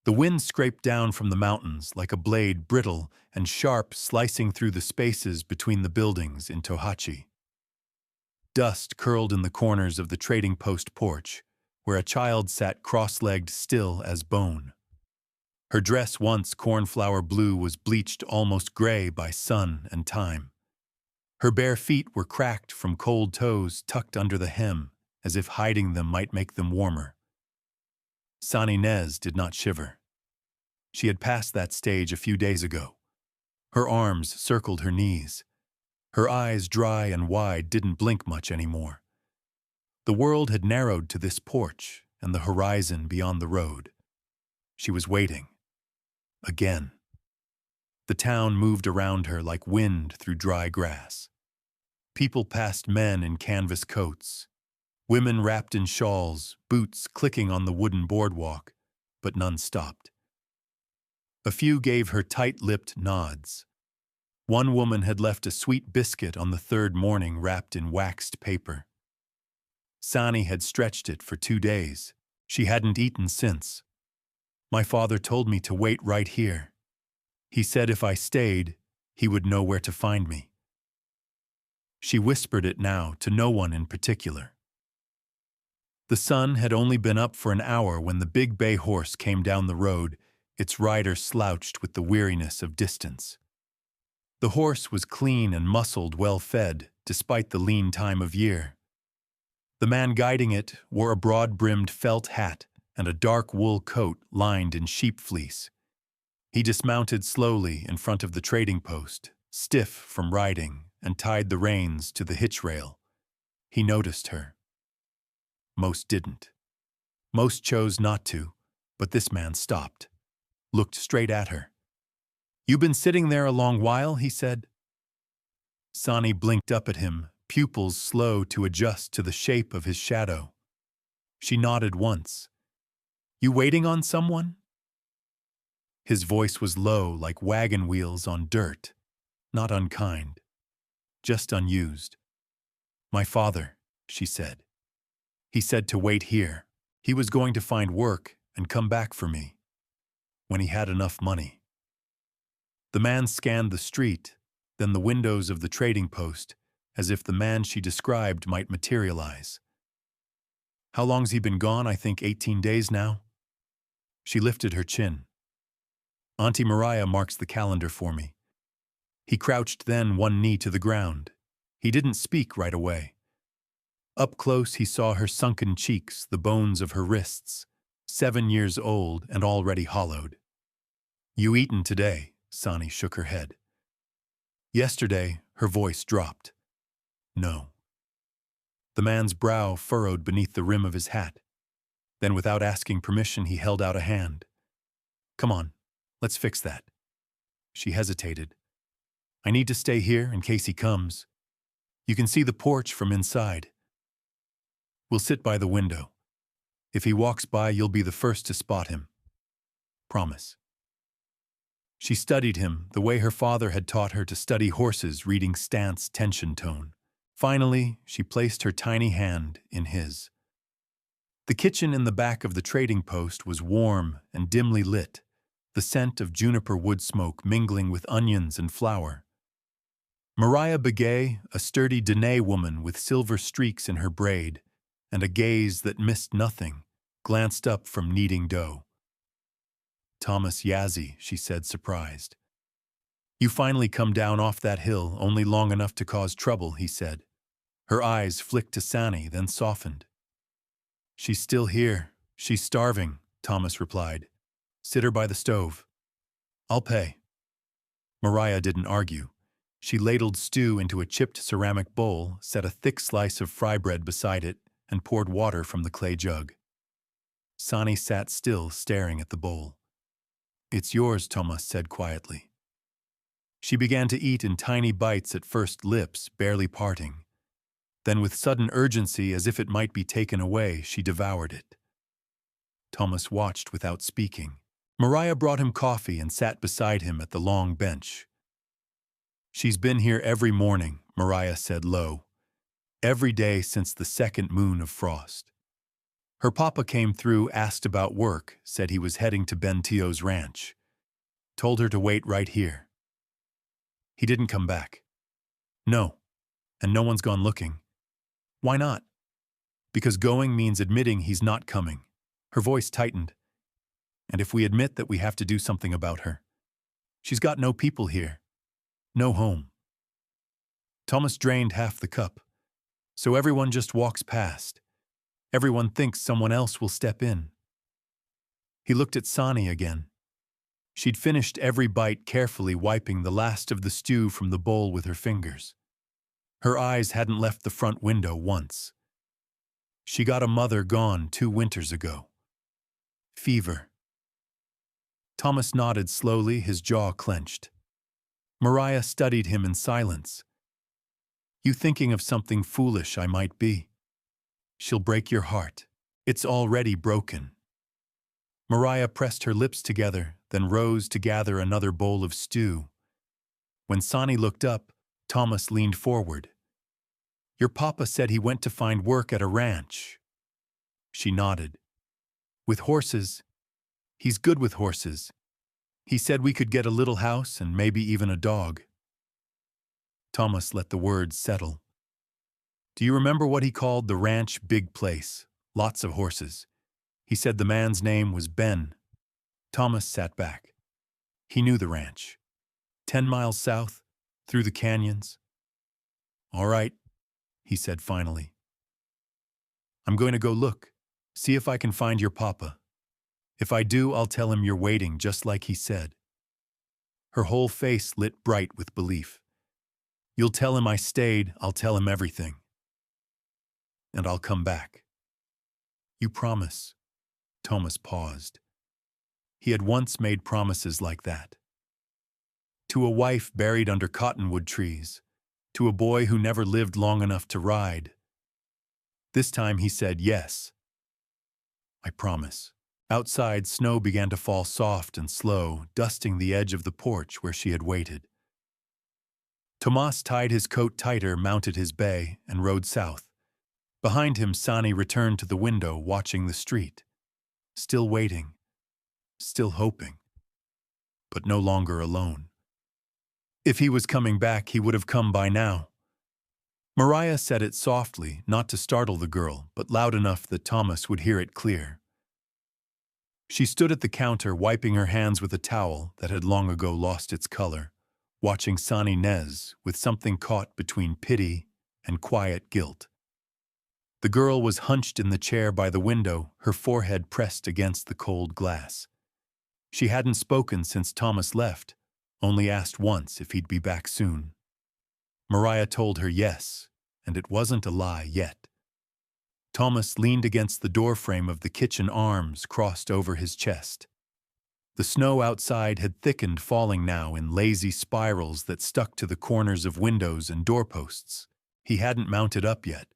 The wind scraped down from the mountains like a blade, brittle and sharp, slicing through the spaces between the buildings in Tohachi. Dust curled in the corners of the trading post porch, where a child sat cross-legged still as bone. Her dress, once cornflower blue, was bleached almost gray by sun and time. Her bare feet were cracked from cold toes tucked under the hem, as if hiding them might make them warmer. San Inez did not shiver. She had passed that stage a few days ago. Her arms circled her knees. Her eyes, dry and wide, didn't blink much anymore. The world had narrowed to this porch and the horizon beyond the road. She was waiting. Again. The town moved around her like wind through dry grass. People passed, men in canvas coats, women wrapped in shawls, boots clicking on the wooden boardwalk, but none stopped. A few gave her tight-lipped nods. One woman had left a sweet biscuit on the third morning wrapped in waxed paper. Sani had stretched it for 2 days. She hadn't eaten since. My father told me to wait right here. He said if I stayed, he would know where to find me. She whispered it now to no one in particular. The sun had only been up for an hour when the big bay horse came down the road, its rider slouched with the weariness of distance. The horse was clean and muscled, well-fed, despite the lean time of year. The man guiding it wore a broad-brimmed felt hat and a dark wool coat lined in sheep fleece. He dismounted slowly in front of the trading post, stiff from riding, and tied the reins to the hitch rail. He noticed her. Most didn't. Most chose not to, but this man stopped, looked straight at her. "You been sitting there a long while?" he said. Sani blinked up at him, pupils slow to adjust to the shape of his shadow. She nodded once. "You waiting on someone?" His voice was low, like wagon wheels on dirt, not unkind, just unused. "My father," she said. "He said to wait here. He was going to find work and come back for me, when he had enough money." The man scanned the street, then the windows of the trading post, as if the man she described might materialize. "How long's he been gone? I think 18 days now." She lifted her chin. "Auntie Mariah marks the calendar for me." He crouched then, one knee to the ground. He didn't speak right away. Up close he saw her sunken cheeks, the bones of her wrists, 7 years old and already hollowed. "You eaten today?" Sani shook her head. Yesterday, her voice dropped. "No." The man's brow furrowed beneath the rim of his hat. Then, without asking permission, he held out a hand. "Come on, let's fix that." She hesitated. "I need to stay here in case he comes. You can see the porch from inside. We'll sit by the window. If he walks by, you'll be the first to spot him. Promise." She studied him the way her father had taught her to study horses, reading stance, tension, tone. Finally, she placed her tiny hand in his. The kitchen in the back of the trading post was warm and dimly lit, the scent of juniper wood smoke mingling with onions and flour. Mariah Begay, a sturdy Dene woman with silver streaks in her braid and a gaze that missed nothing, glanced up from kneading dough. "Thomas Yazzie," she said, surprised. "You finally come down off that hill, only long enough to cause trouble," he said. Her eyes flicked to Sani, then softened. "She's still here. She's starving," Thomas replied. "Sit her by the stove. I'll pay." Mariah didn't argue. She ladled stew into a chipped ceramic bowl, set a thick slice of fry bread beside it, and poured water from the clay jug. Sani sat still, staring at the bowl. "It's yours," Thomas said quietly. She began to eat in tiny bites, at first lips barely parting. Then with sudden urgency, as if it might be taken away, she devoured it. Thomas watched without speaking. Mariah brought him coffee and sat beside him at the long bench. "She's been here every morning," Mariah said low. "Every day since the second moon of frost. Her papa came through, asked about work, said he was heading to Ben Tio's ranch. Told her to wait right here. He didn't come back. No. And no one's gone looking. Why not? Because going means admitting he's not coming. Her voice tightened. And if we admit that we have to do something about her, she's got no people here. No home. Thomas drained half the cup. So everyone just walks past. Everyone thinks someone else will step in. He looked at Sani again. She'd finished every bite, carefully wiping the last of the stew from the bowl with her fingers. Her eyes hadn't left the front window once. She got a mother gone 2 winters ago. Fever. Thomas nodded slowly, his jaw clenched. Mariah studied him in silence. You thinking of something foolish I might be? She'll break your heart. It's already broken. Mariah pressed her lips together, then rose to gather another bowl of stew. When Sani looked up, Thomas leaned forward. Your papa said he went to find work at a ranch. She nodded. With horses. He's good with horses. He said we could get a little house and maybe even a dog. Thomas let the words settle. Do you remember what he called the ranch big place? Lots of horses. He said the man's name was Ben. Thomas sat back. He knew the ranch. 10 miles south, through the canyons. All right, he said finally. I'm going to go look, see if I can find your papa. If I do, I'll tell him you're waiting, just like he said. Her whole face lit bright with belief. You'll tell him I stayed, I'll tell him everything. And I'll come back. You promise? Thomas paused. He had once made promises like that. To a wife buried under cottonwood trees. To a boy who never lived long enough to ride. This time he said yes. I promise. Outside, snow began to fall soft and slow, dusting the edge of the porch where she had waited. Tomas tied his coat tighter, mounted his bay, and rode south. Behind him, Sani returned to the window, watching the street. Still waiting. Still hoping. But no longer alone. If he was coming back, he would have come by now. Mariah said it softly, not to startle the girl, but loud enough that Thomas would hear it clear. She stood at the counter, wiping her hands with a towel that had long ago lost its color, watching Sani Nez with something caught between pity and quiet guilt. The girl was hunched in the chair by the window, her forehead pressed against the cold glass. She hadn't spoken since Thomas left, only asked once if he'd be back soon. Mariah told her yes, and it wasn't a lie yet. Thomas leaned against the doorframe of the kitchen, arms crossed over his chest. The snow outside had thickened, falling now in lazy spirals that stuck to the corners of windows and doorposts. He hadn't mounted up yet.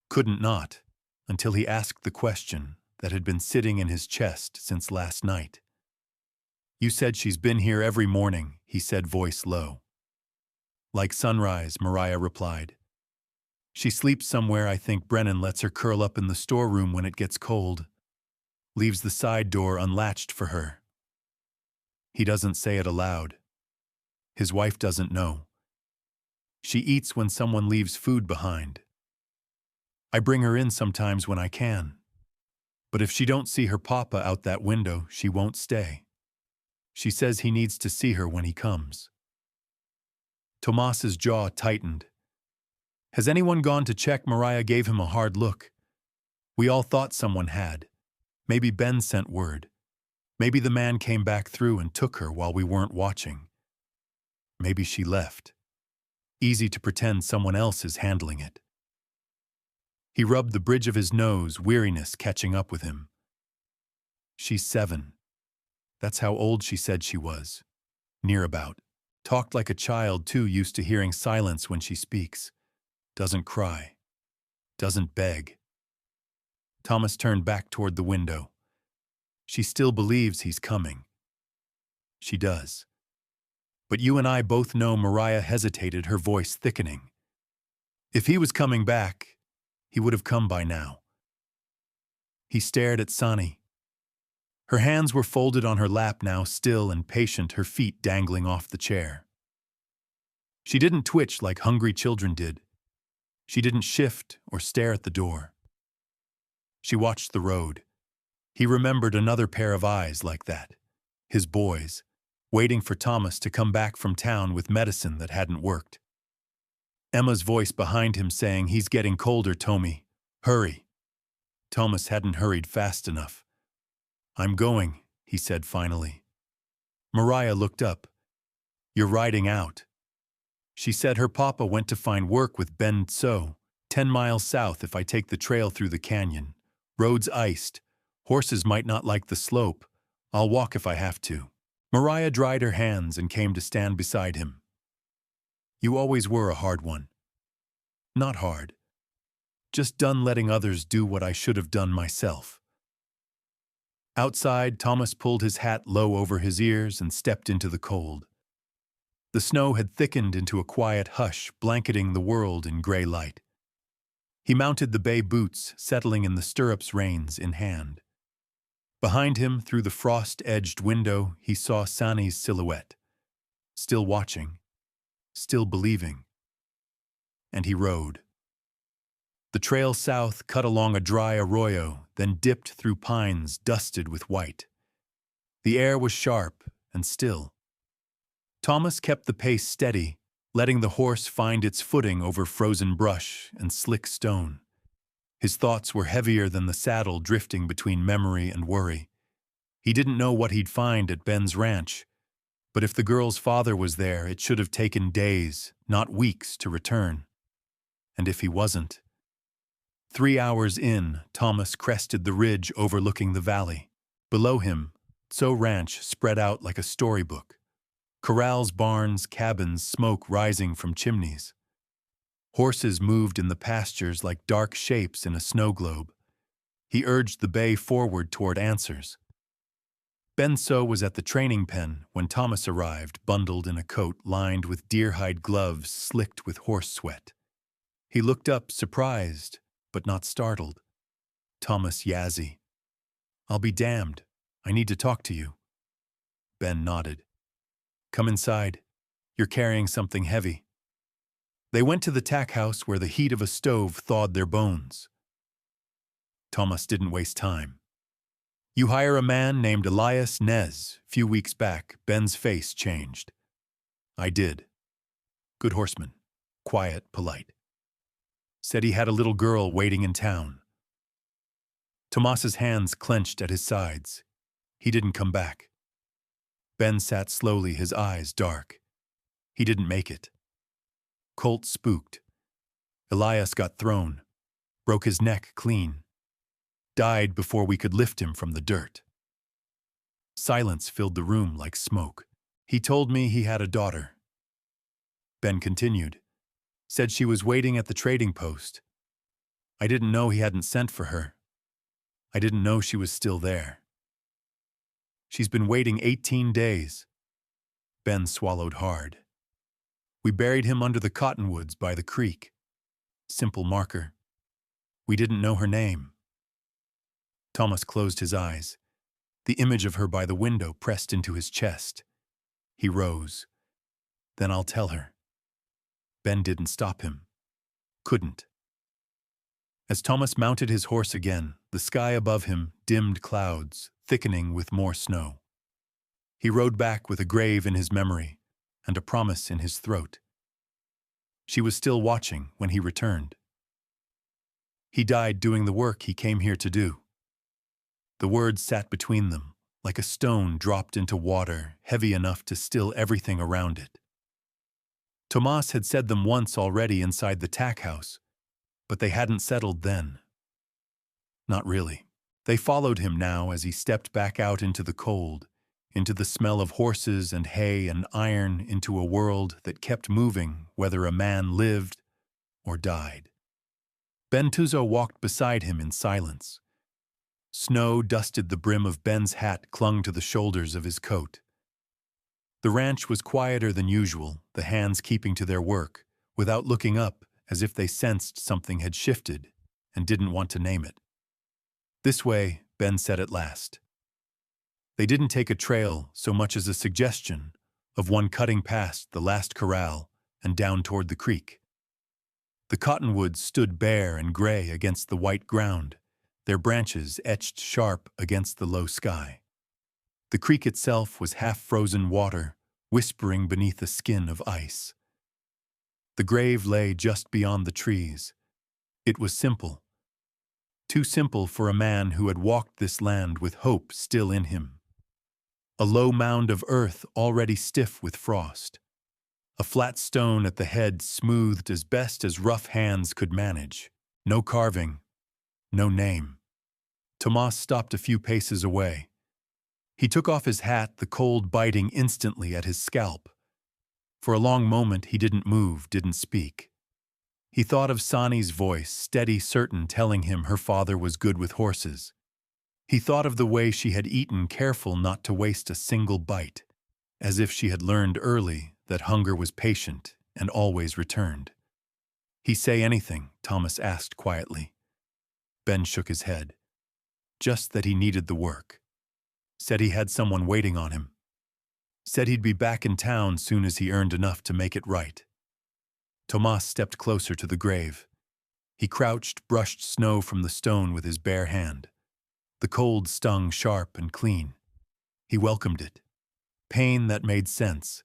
Couldn't not, until he asked the question that had been sitting in his chest since last night. You said she's been here every morning, he said, voice low. Like sunrise, Mariah replied. She sleeps somewhere. I think Brennan lets her curl up in the storeroom when it gets cold. Leaves the side door unlatched for her. He doesn't say it aloud. His wife doesn't know. She eats when someone leaves food behind. I bring her in sometimes when I can. But if she don't see her papa out that window, she won't stay. She says he needs to see her when he comes. Tomas's jaw tightened. Has anyone gone to check? Mariah gave him a hard look. We all thought someone had. Maybe Ben sent word. Maybe the man came back through and took her while we weren't watching. Maybe she left. Easy to pretend someone else is handling it. He rubbed the bridge of his nose, weariness catching up with him. She's 7. That's how old she said she was. Near about. Talked like a child, too, used to hearing silence when she speaks. Doesn't cry. Doesn't beg. Thomas turned back toward the window. She still believes he's coming. She does. But you and I both know. Mariah hesitated, her voice thickening. If he was coming back, he would have come by now. He stared at Sani. Her hands were folded on her lap now, still and patient, her feet dangling off the chair. She didn't twitch like hungry children did. She didn't shift or stare at the door. She watched the road. He remembered another pair of eyes like that, his boys, waiting for Thomas to come back from town with medicine that hadn't worked. Emma's voice behind him saying, "He's getting colder, Tommy. Hurry." Thomas hadn't hurried fast enough. "I'm going," he said finally. Mariah looked up. "You're riding out." She said her papa went to find work with Ben So, 10 miles south if I take the trail through the canyon. Roads iced. Horses might not like the slope. I'll walk if I have to. Mariah dried her hands and came to stand beside him. "You always were a hard one." "Not hard. Just done letting others do what I should have done myself." Outside, Thomas pulled his hat low over his ears and stepped into the cold. The snow had thickened into a quiet hush, blanketing the world in gray light. He mounted the bay boots, settling in the stirrups, reins in hand. Behind him, through the frost-edged window, he saw Sani's silhouette, still watching, still believing. And he rode. The trail south cut along a dry arroyo, then dipped through pines dusted with white. The air was sharp and still. Thomas kept the pace steady, letting the horse find its footing over frozen brush and slick stone. His thoughts were heavier than the saddle, drifting between memory and worry. He didn't know what he'd find at Ben's ranch, but if the girl's father was there, it should have taken days, not weeks, to return. And if he wasn't? 3 hours in, Thomas crested the ridge overlooking the valley. Below him, So Ranch spread out like a storybook. Corrals, barns, cabins, smoke rising from chimneys. Horses moved in the pastures like dark shapes in a snow globe. He urged the bay forward toward answers. Ben So was at the training pen when Thomas arrived, bundled in a coat lined with deer-hide gloves slicked with horse sweat. He looked up, surprised, but not startled. "Thomas Yazzie." "I'll be damned. I need to talk to you." Ben nodded. "Come inside. You're carrying something heavy." They went to the tack house where the heat of a stove thawed their bones. Thomas didn't waste time. "You hire a man named Elias Nez." Few weeks back, Ben's face changed. "I did. Good horseman. Quiet, polite. Said he had a little girl waiting in town." Tomas's hands clenched at his sides. He didn't come back. Ben sat slowly, his eyes dark. He didn't make it. Colt spooked. Elias got thrown. Broke his neck clean. Died before we could lift him from the dirt. Silence filled the room like smoke. "He told me he had a daughter." Ben continued. "Said she was waiting at the trading post. I didn't know he hadn't sent for her. I didn't know she was still there. She's been waiting 18 days. Ben swallowed hard. "We buried him under the cottonwoods by the creek. Simple marker. We didn't know her name." Thomas closed his eyes. The image of her by the window pressed into his chest. He rose. "Then I'll tell her." Ben didn't stop him. Couldn't. As Thomas mounted his horse again, the sky above him dimmed clouds, thickening with more snow. He rode back with a grave in his memory and a promise in his throat. She was still watching when he returned. He died doing the work he came here to do. The words sat between them, like a stone dropped into water, heavy enough to still everything around it. Tomas had said them once already inside the tack house, but they hadn't settled then. Not really. They followed him now as he stepped back out into the cold, into the smell of horses and hay and iron, into a world that kept moving whether a man lived or died. Ben Tuzo walked beside him in silence. Snow dusted the brim of Ben's hat, clung to the shoulders of his coat. The ranch was quieter than usual, the hands keeping to their work, without looking up, as if they sensed something had shifted and didn't want to name it. This way, Ben said at last. They didn't take a trail so much as a suggestion of one cutting past the last corral and down toward the creek. The cottonwoods stood bare and gray against the white ground, their branches etched sharp against the low sky. The creek itself was half-frozen water, whispering beneath a skin of ice. The grave lay just beyond the trees. It was simple. Too simple for a man who had walked this land with hope still in him. A low mound of earth already stiff with frost. A flat stone at the head smoothed as best as rough hands could manage. No carving, no name. Tomas stopped a few paces away. He took off his hat, the cold biting instantly at his scalp. For a long moment he didn't move, didn't speak. He thought of Sani's voice, steady, certain, telling him her father was good with horses. He thought of the way she had eaten, careful not to waste a single bite, as if she had learned early that hunger was patient and always returned. "He say anything?" Thomas asked quietly. Ben shook his head. Just that he needed the work. Said he had someone waiting on him. Said he'd be back in town soon as he earned enough to make it right. Tomas stepped closer to the grave. He crouched, brushed snow from the stone with his bare hand. The cold stung sharp and clean. He welcomed it. Pain that made sense.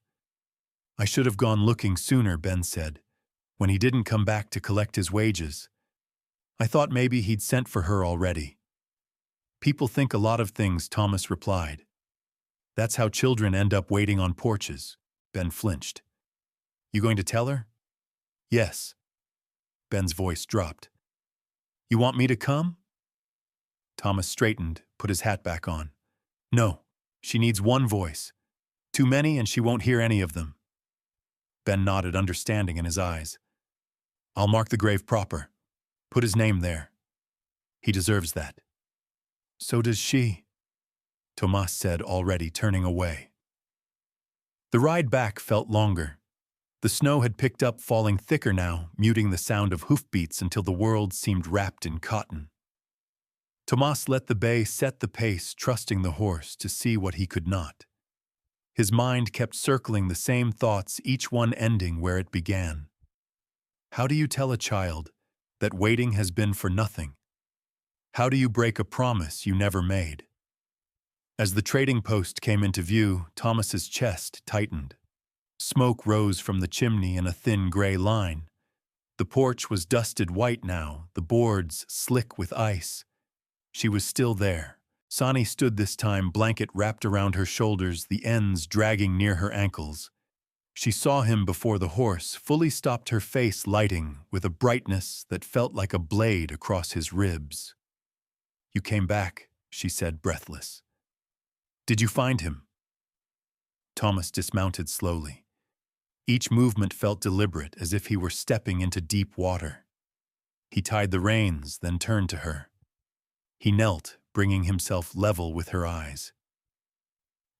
"I should have gone looking sooner," Ben said, "when he didn't come back to collect his wages. I thought maybe he'd sent for her already." "People think a lot of things," Thomas replied. "That's how children end up waiting on porches." Ben flinched. "You going to tell her?" "Yes." Ben's voice dropped. "You want me to come?" Thomas straightened, put his hat back on. "No, she needs one voice. Too many and she won't hear any of them." Ben nodded, understanding in his eyes. "I'll mark the grave proper. Put his name there. He deserves that." "So does she," Tomas said, already turning away. The ride back felt longer. The snow had picked up, falling thicker now, muting the sound of hoofbeats until the world seemed wrapped in cotton. Tomas let the bay set the pace, trusting the horse to see what he could not. His mind kept circling the same thoughts, each one ending where it began. How do you tell a child that waiting has been for nothing? How do you break a promise you never made? As the trading post came into view, Thomas's chest tightened. Smoke rose from the chimney in a thin gray line. The porch was dusted white now, the boards slick with ice. She was still there. Sani stood this time, blanket wrapped around her shoulders, the ends dragging near her ankles. She saw him before the horse, fully stopped, her face lighting with a brightness that felt like a blade across his ribs. "You came back," she said, breathless. "Did you find him?" Thomas dismounted slowly. Each movement felt deliberate, as if he were stepping into deep water. He tied the reins, then turned to her. He knelt, bringing himself level with her eyes.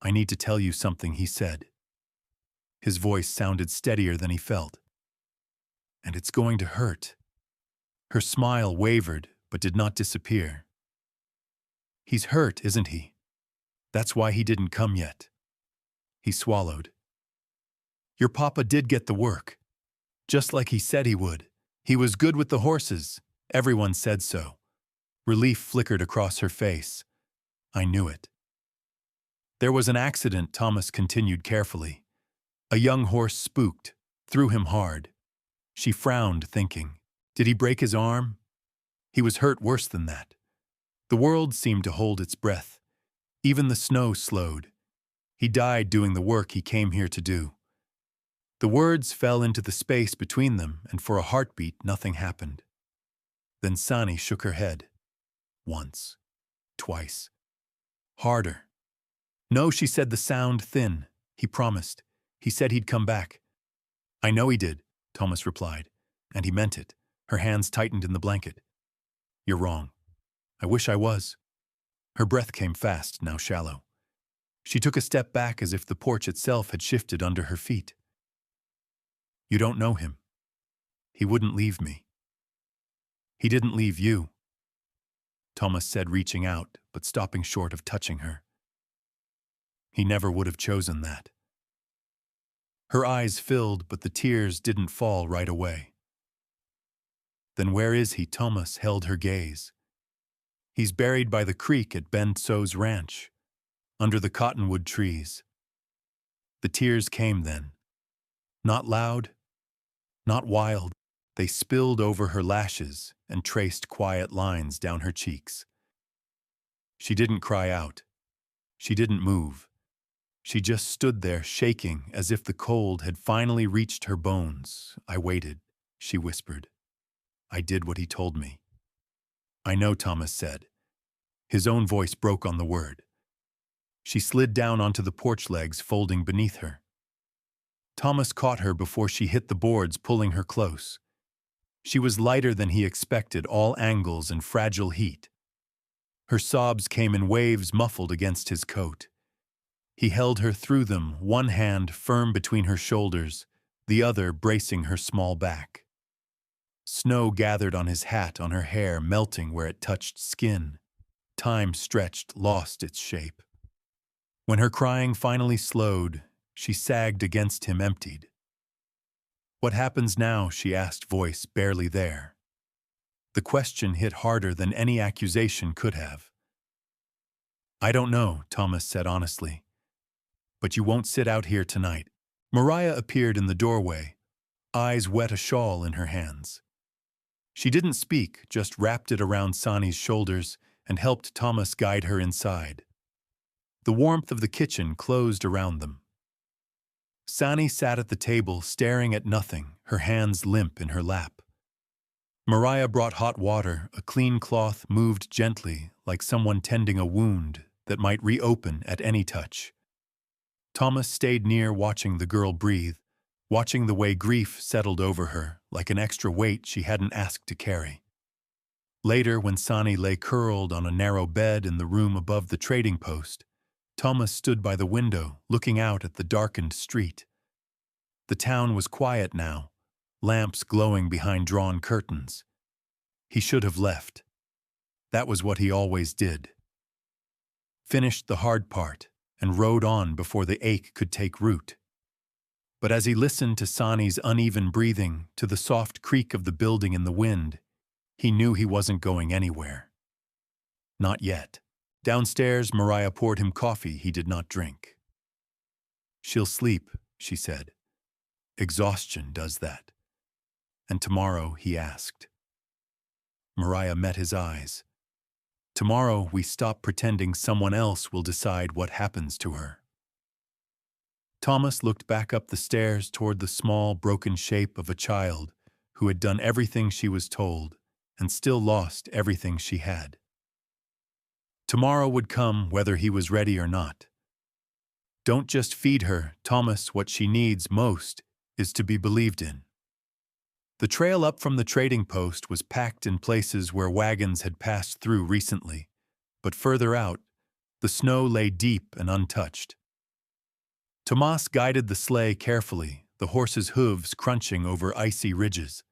"I need to tell you something," he said. His voice sounded steadier than he felt. "And it's going to hurt." Her smile wavered, but did not disappear. "He's hurt, isn't he? That's why he didn't come yet." He swallowed. "Your papa did get the work, just like he said he would. He was good with the horses. Everyone said so." Relief flickered across her face. "I knew it." "There was an accident," Thomas continued carefully. "A young horse spooked, threw him hard." She frowned, thinking, did he break his arm? He was hurt worse than that. The world seemed to hold its breath. Even the snow slowed. He died doing the work he came here to do. The words fell into the space between them, and for a heartbeat, nothing happened. Then Sani shook her head. Once. Twice. Harder. "No," she said, the sound thin. "He promised. He said he'd come back." "I know he did," Thomas replied, "and he meant it." Her hands tightened in the blanket. "You're wrong. I wish I was." Her breath came fast, now shallow. She took a step back as if the porch itself had shifted under her feet. "You don't know him. He wouldn't leave me. He didn't leave you." Thomas said, reaching out, but stopping short of touching her. He never would have chosen that. Her eyes filled, but the tears didn't fall right away. Then where is he? Thomas held her gaze. He's buried by the creek at Ben Tso's ranch, under the cottonwood trees. The tears came then. Not loud, not wild. They spilled over her lashes and traced quiet lines down her cheeks. She didn't cry out. She didn't move. She just stood there, shaking as if the cold had finally reached her bones. I waited, she whispered. I did what he told me. I know, Thomas said. His own voice broke on the word. She slid down onto the porch legs, folding beneath her. Thomas caught her before she hit the boards, pulling her close. She was lighter than he expected, all angles and fragile heat. Her sobs came in waves, muffled against his coat. He held her through them, one hand firm between her shoulders, the other bracing her small back. Snow gathered on his hat, on her hair, melting where it touched skin. Time stretched, lost its shape. When her crying finally slowed, she sagged against him, emptied. What happens now? She asked, voice barely there. The question hit harder than any accusation could have. I don't know, Thomas said honestly. But you won't sit out here tonight. Mariah appeared in the doorway, eyes wet, a shawl in her hands. She didn't speak, just wrapped it around Sani's shoulders and helped Thomas guide her inside. The warmth of the kitchen closed around them. Sani sat at the table, staring at nothing, her hands limp in her lap. Mariah brought hot water, a clean cloth moved gently, like someone tending a wound that might reopen at any touch. Thomas stayed near, watching the girl breathe, watching the way grief settled over her, like an extra weight she hadn't asked to carry. Later, when Sani lay curled on a narrow bed in the room above the trading post, Thomas stood by the window, looking out at the darkened street. The town was quiet now, lamps glowing behind drawn curtains. He should have left. That was what he always did. Finished the hard part and rode on before the ache could take root. But as he listened to Sani's uneven breathing, to the soft creak of the building in the wind, he knew he wasn't going anywhere. Not yet. Downstairs, Mariah poured him coffee he did not drink. She'll sleep, she said. Exhaustion does that. And tomorrow, he asked. Mariah met his eyes. Tomorrow, we stop pretending someone else will decide what happens to her. Thomas looked back up the stairs toward the small, broken shape of a child who had done everything she was told and still lost everything she had. Tomorrow would come whether he was ready or not. Don't just feed her, Thomas. What she needs most is to be believed in. The trail up from the trading post was packed in places where wagons had passed through recently, but further out, the snow lay deep and untouched. Tomas guided the sleigh carefully, the horses' hooves crunching over icy ridges.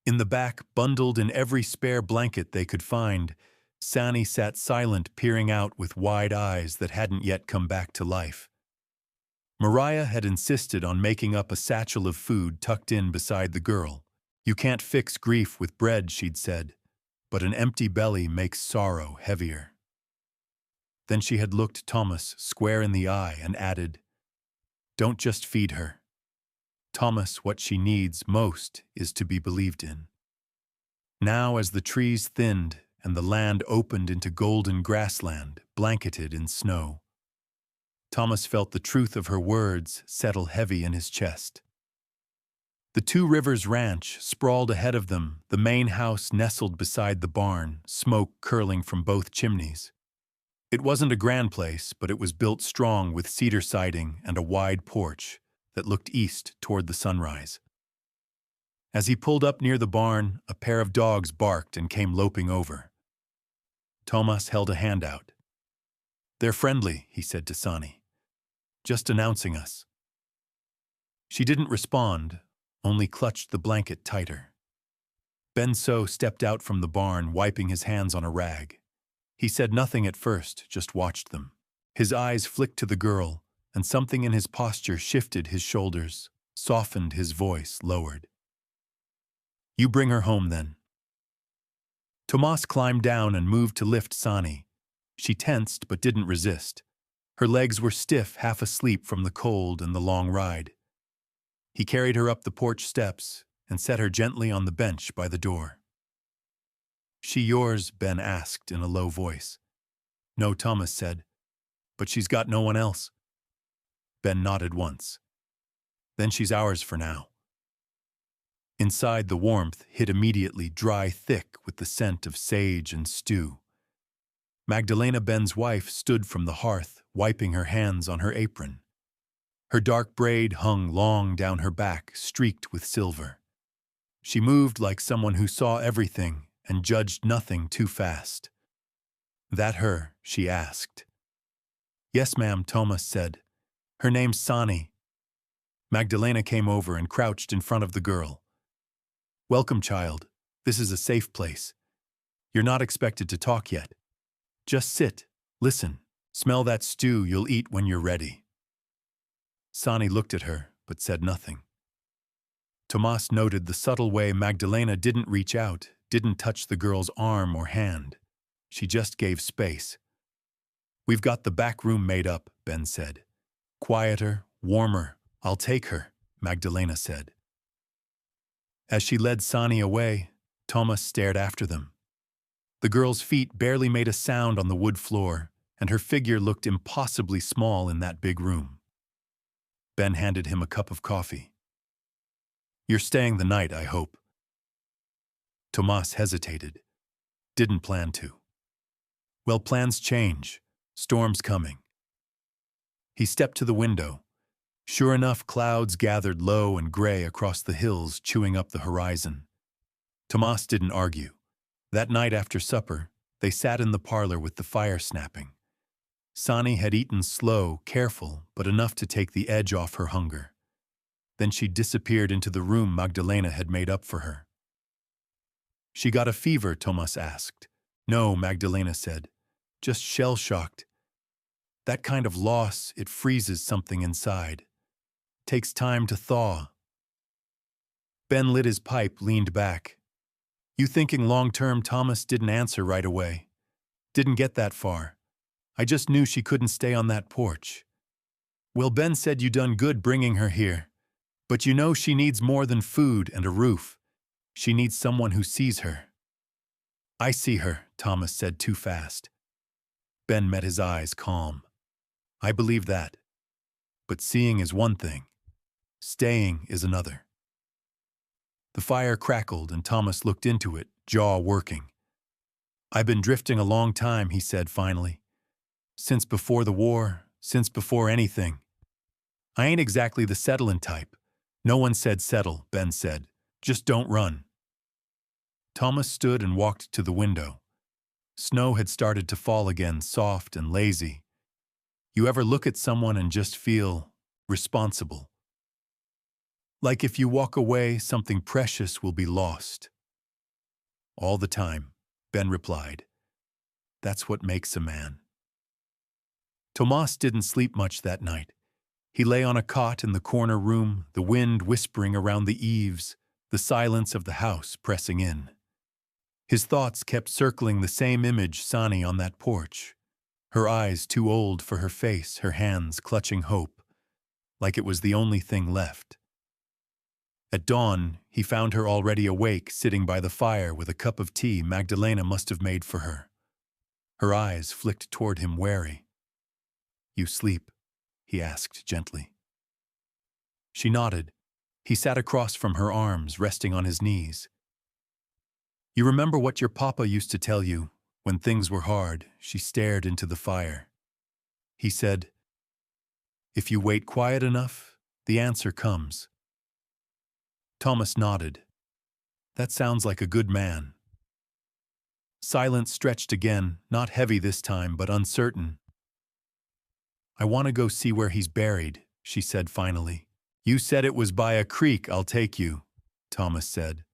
In the back, bundled in every spare blanket they could find, Sani sat silent, peering out with wide eyes that hadn't yet come back to life. Mariah had insisted on making up a satchel of food tucked in beside the girl. You can't fix grief with bread, she'd said, but an empty belly makes sorrow heavier. Then she had looked Thomas square in the eye and added, Don't just feed her. Thomas, what she needs most is to be believed in. Now, as the trees thinned and the land opened into golden grassland, blanketed in snow, Thomas felt the truth of her words settle heavy in his chest. The Two Rivers Ranch sprawled ahead of them, the main house nestled beside the barn, smoke curling from both chimneys. It wasn't a grand place, but it was built strong with cedar siding and a wide porch that looked east toward the sunrise. As he pulled up near the barn, a pair of dogs barked and came loping over. Thomas held a hand out. They're friendly, he said to Sani. Just announcing us. She didn't respond, only clutched the blanket tighter. Ben So stepped out from the barn, wiping his hands on a rag. He said nothing at first, just watched them. His eyes flicked to the girl, and something in his posture shifted. His shoulders softened, his voice lowered. "You bring her home, then." Tomas climbed down and moved to lift Sani. She tensed but didn't resist. Her legs were stiff, half asleep from the cold and the long ride. He carried her up the porch steps and set her gently on the bench by the door. "She yours?" Ben asked in a low voice. "No," Thomas said. "But she's got no one else." Ben nodded once. "Then she's ours for now." Inside, the warmth hit immediately, dry, thick with the scent of sage and stew. Magdalena, Ben's wife, stood from the hearth, wiping her hands on her apron. Her dark braid hung long down her back, streaked with silver. She moved like someone who saw everything and judged nothing too fast. "That her?" she asked. "Yes, ma'am," Thomas said. "Her name's Sani." Magdalena came over and crouched in front of the girl. "Welcome, child. This is a safe place. You're not expected to talk yet. Just sit, listen, smell that stew you'll eat when you're ready." Sani looked at her, but said nothing. Tomas noted the subtle way Magdalena didn't reach out, didn't touch the girl's arm or hand. She just gave space. "We've got the back room made up," Ben said. "Quieter, warmer. I'll take her," Magdalena said. As she led Sani away, Thomas stared after them. The girl's feet barely made a sound on the wood floor, and her figure looked impossibly small in that big room. Ben handed him a cup of coffee. "You're staying the night, I hope." Tomas hesitated. Didn't plan to. Well, plans change. Storm's coming. He stepped to the window. Sure enough, clouds gathered low and gray across the hills, chewing up the horizon. Tomas didn't argue. That night after supper, they sat in the parlor with the fire snapping. Sani had eaten slow, careful, but enough to take the edge off her hunger. Then she disappeared into the room Magdalena had made up for her. "She got a fever?" Tomas asked. "No," Magdalena said. "Just shell-shocked. That kind of loss, it freezes something inside. Takes time to thaw." Ben lit his pipe, leaned back. "You thinking long-term?" Thomas didn't answer right away. "Didn't get that far. I just knew she couldn't stay on that porch." "Well, Ben said you done good bringing her here. But you know she needs more than food and a roof. She needs someone who sees her." "I see her," Thomas said too fast. Ben met his eyes, calm. "I believe that. But seeing is one thing. Staying is another." The fire crackled and Thomas looked into it, jaw working. "I've been drifting a long time," he said finally. "Since before the war, since before anything. I ain't exactly the settling type." "No one said settle," Ben said. "Just don't run." Thomas stood and walked to the window. Snow had started to fall again, soft and lazy. You ever look at someone and just feel responsible? Like if you walk away, something precious will be lost. "All the time," Ben replied. "That's what makes a man." Tomas didn't sleep much that night. He lay on a cot in the corner room, the wind whispering around the eaves, the silence of the house pressing in. His thoughts kept circling the same image, Sani on that porch. Her eyes too old for her face, her hands clutching hope, like it was the only thing left. At dawn, he found her already awake, sitting by the fire with a cup of tea Magdalena must have made for her. Her eyes flicked toward him, wary. "You sleep?" he asked gently. She nodded. He sat across from her, arms resting on his knees. "You remember what your papa used to tell you when things were hard?" She stared into the fire. He said, "If you wait quiet enough, the answer comes." Thomas nodded. "That sounds like a good man." Silence stretched again, not heavy this time, but uncertain. "I want to go see where he's buried," she said finally. "You said it was by a creek. I'll take you," Thomas said.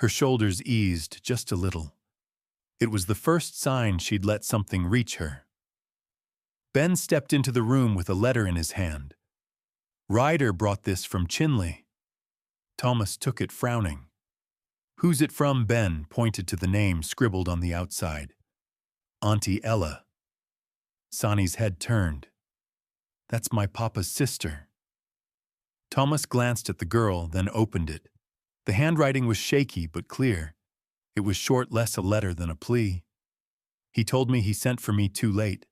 Her shoulders eased just a little. It was the first sign she'd let something reach her. Ben stepped into the room with a letter in his hand. Ryder brought this from Chinley. Thomas took it, frowning. Who's it from? Ben pointed to the name scribbled on the outside. Auntie Ella. Sonny's head turned. That's my papa's sister. Thomas glanced at the girl, then opened it. The handwriting was shaky but clear. It was short, less a letter than a plea. He told me he sent for me too late.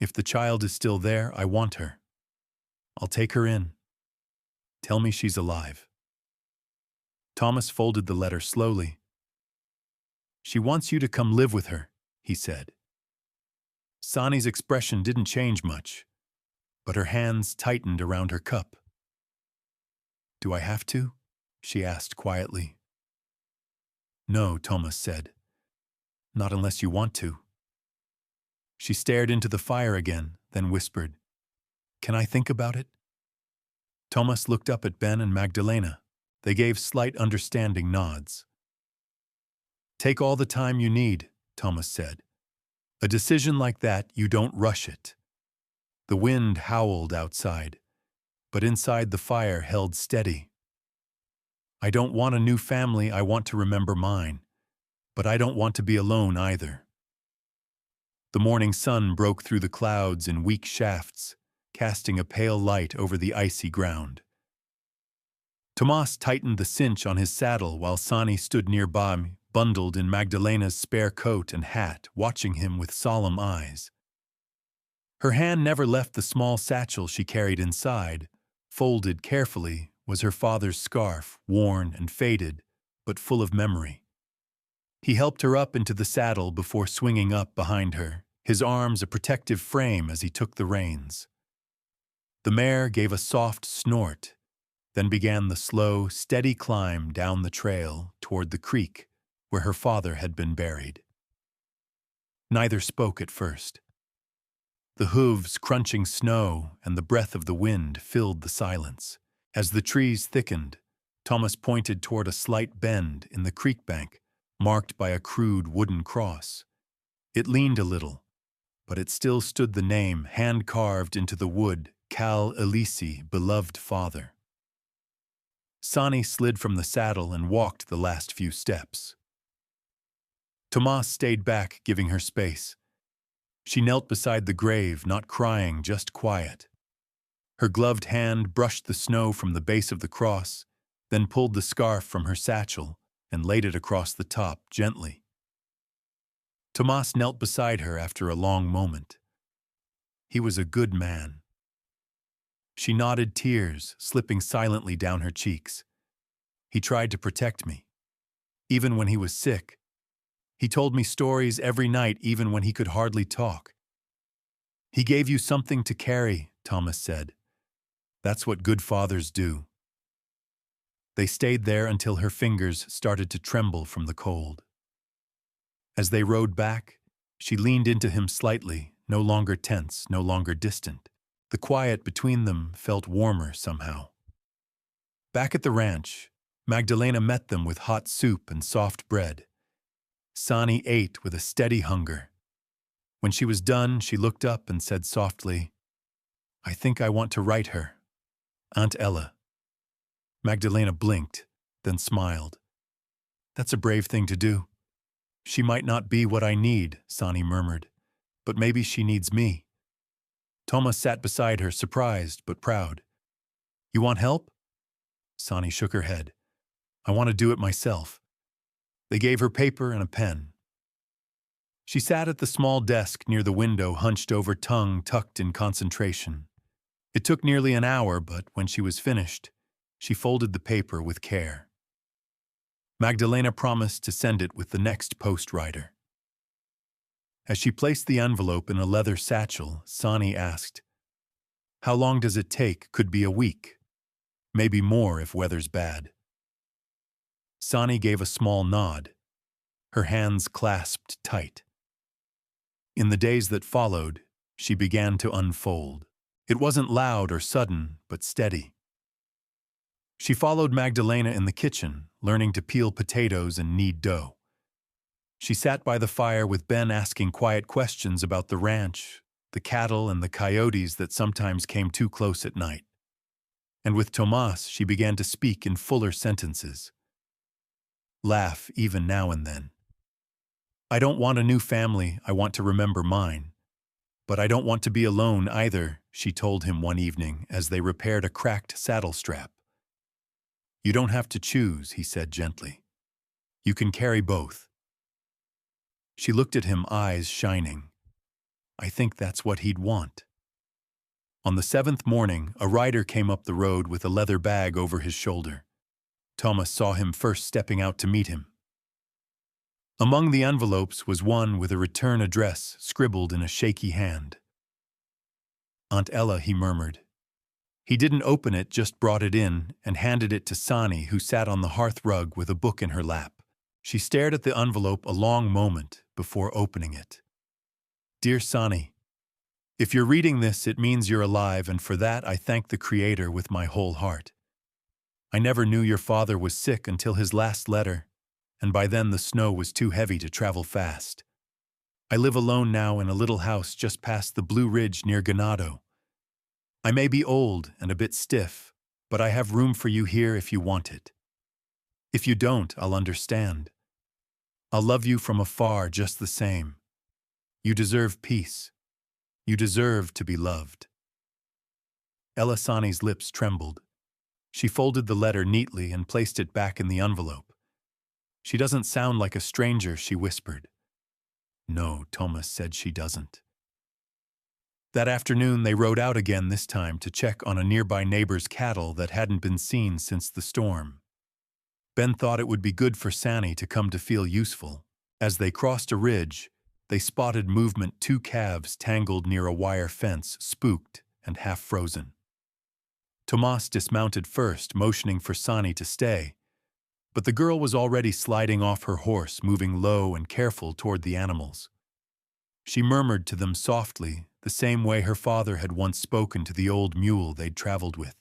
If the child is still there, I want her. I'll take her in. Tell me she's alive. Thomas folded the letter slowly. She wants you to come live with her, he said. Sonny's expression didn't change much, but her hands tightened around her cup. Do I have to? She asked quietly. No, Thomas said. Not unless you want to. She stared into the fire again, then whispered, Can I think about it? Thomas looked up at Ben and Magdalena. They gave slight understanding nods. Take all the time you need, Thomas said. A decision like that, you don't rush it. The wind howled outside, but inside the fire held steady. I don't want a new family, I want to remember mine, but I don't want to be alone either. The morning sun broke through the clouds in weak shafts, casting a pale light over the icy ground. Tomas tightened the cinch on his saddle while Sonny stood nearby, bundled in Magdalena's spare coat and hat, watching him with solemn eyes. Her hand never left the small satchel she carried inside. Folded carefully was her father's scarf, worn and faded, but full of memory. He helped her up into the saddle before swinging up behind her, his arms a protective frame as he took the reins. The mare gave a soft snort, then began the slow, steady climb down the trail toward the creek where her father had been buried. Neither spoke at first. The hooves crunching snow and the breath of the wind filled the silence. As the trees thickened, Thomas pointed toward a slight bend in the creek bank, marked by a crude wooden cross. It leaned a little, but it still stood the name, hand-carved into the wood, Cal Elisi, beloved father. Sonny slid from the saddle and walked the last few steps. Tomas stayed back, giving her space. She knelt beside the grave, not crying, just quiet. Her gloved hand brushed the snow from the base of the cross, then pulled the scarf from her satchel and laid it across the top gently. Tomas knelt beside her after a long moment. He was a good man. She nodded, tears slipping silently down her cheeks. He tried to protect me. Even when he was sick, he told me stories every night, even when he could hardly talk. He gave you something to carry, Thomas said. That's what good fathers do. They stayed there until her fingers started to tremble from the cold. As they rode back, she leaned into him slightly, no longer tense, no longer distant. The quiet between them felt warmer somehow. Back at the ranch, Magdalena met them with hot soup and soft bread. Sonny ate with a steady hunger. When she was done, she looked up and said softly, I think I want to write her. Aunt Ella. Magdalena blinked, then smiled. That's a brave thing to do. She might not be what I need, Sonny murmured, but maybe she needs me. Thomas sat beside her, surprised but proud. You want help? Sonny shook her head. I want to do it myself. They gave her paper and a pen. She sat at the small desk near the window, hunched over, tongue tucked in concentration. It took nearly an hour, but when she was finished, she folded the paper with care. Magdalena promised to send it with the next post rider. As she placed the envelope in a leather satchel, Sonny asked, How long does it take? Could be a week. Maybe more if weather's bad. Sonny gave a small nod. Her hands clasped tight. In the days that followed, she began to unfold. It wasn't loud or sudden, but steady. She followed Magdalena in the kitchen, learning to peel potatoes and knead dough. She sat by the fire with Ben asking quiet questions about the ranch, the cattle, and the coyotes that sometimes came too close at night. And with Tomas, she began to speak in fuller sentences. Laugh even now and then. I don't want a new family, I want to remember mine. But I don't want to be alone either, she told him one evening as they repaired a cracked saddle strap. You don't have to choose, he said gently. You can carry both. She looked at him, eyes shining. I think that's what he'd want. On the 7th morning, a rider came up the road with a leather bag over his shoulder. Thomas saw him first stepping out to meet him. Among the envelopes was one with a return address scribbled in a shaky hand. Aunt Ella, he murmured. He didn't open it, just brought it in and handed it to Sani, who sat on the hearth rug with a book in her lap. She stared at the envelope a long moment before opening it. Dear Sani, if you're reading this, it means you're alive, and for that I thank the Creator with my whole heart. I never knew your father was sick until his last letter, and by then the snow was too heavy to travel fast. I live alone now in a little house just past the Blue Ridge near Ganado. I may be old and a bit stiff, but I have room for you here if you want it. If you don't, I'll understand. I'll love you from afar just the same. You deserve peace. You deserve to be loved. Ella Sani's lips trembled. She folded the letter neatly and placed it back in the envelope. She doesn't sound like a stranger, she whispered. No, Thomas said, she doesn't. That afternoon they rode out again, this time to check on a nearby neighbor's cattle that hadn't been seen since the storm. Ben thought it would be good for Sani to come to feel useful. As they crossed a ridge, they spotted movement, 2 calves tangled near a wire fence, spooked and half frozen. Tomas dismounted first, motioning for Sani to stay, but the girl was already sliding off her horse, moving low and careful toward the animals. She murmured to them softly, the same way her father had once spoken to the old mule they'd traveled with.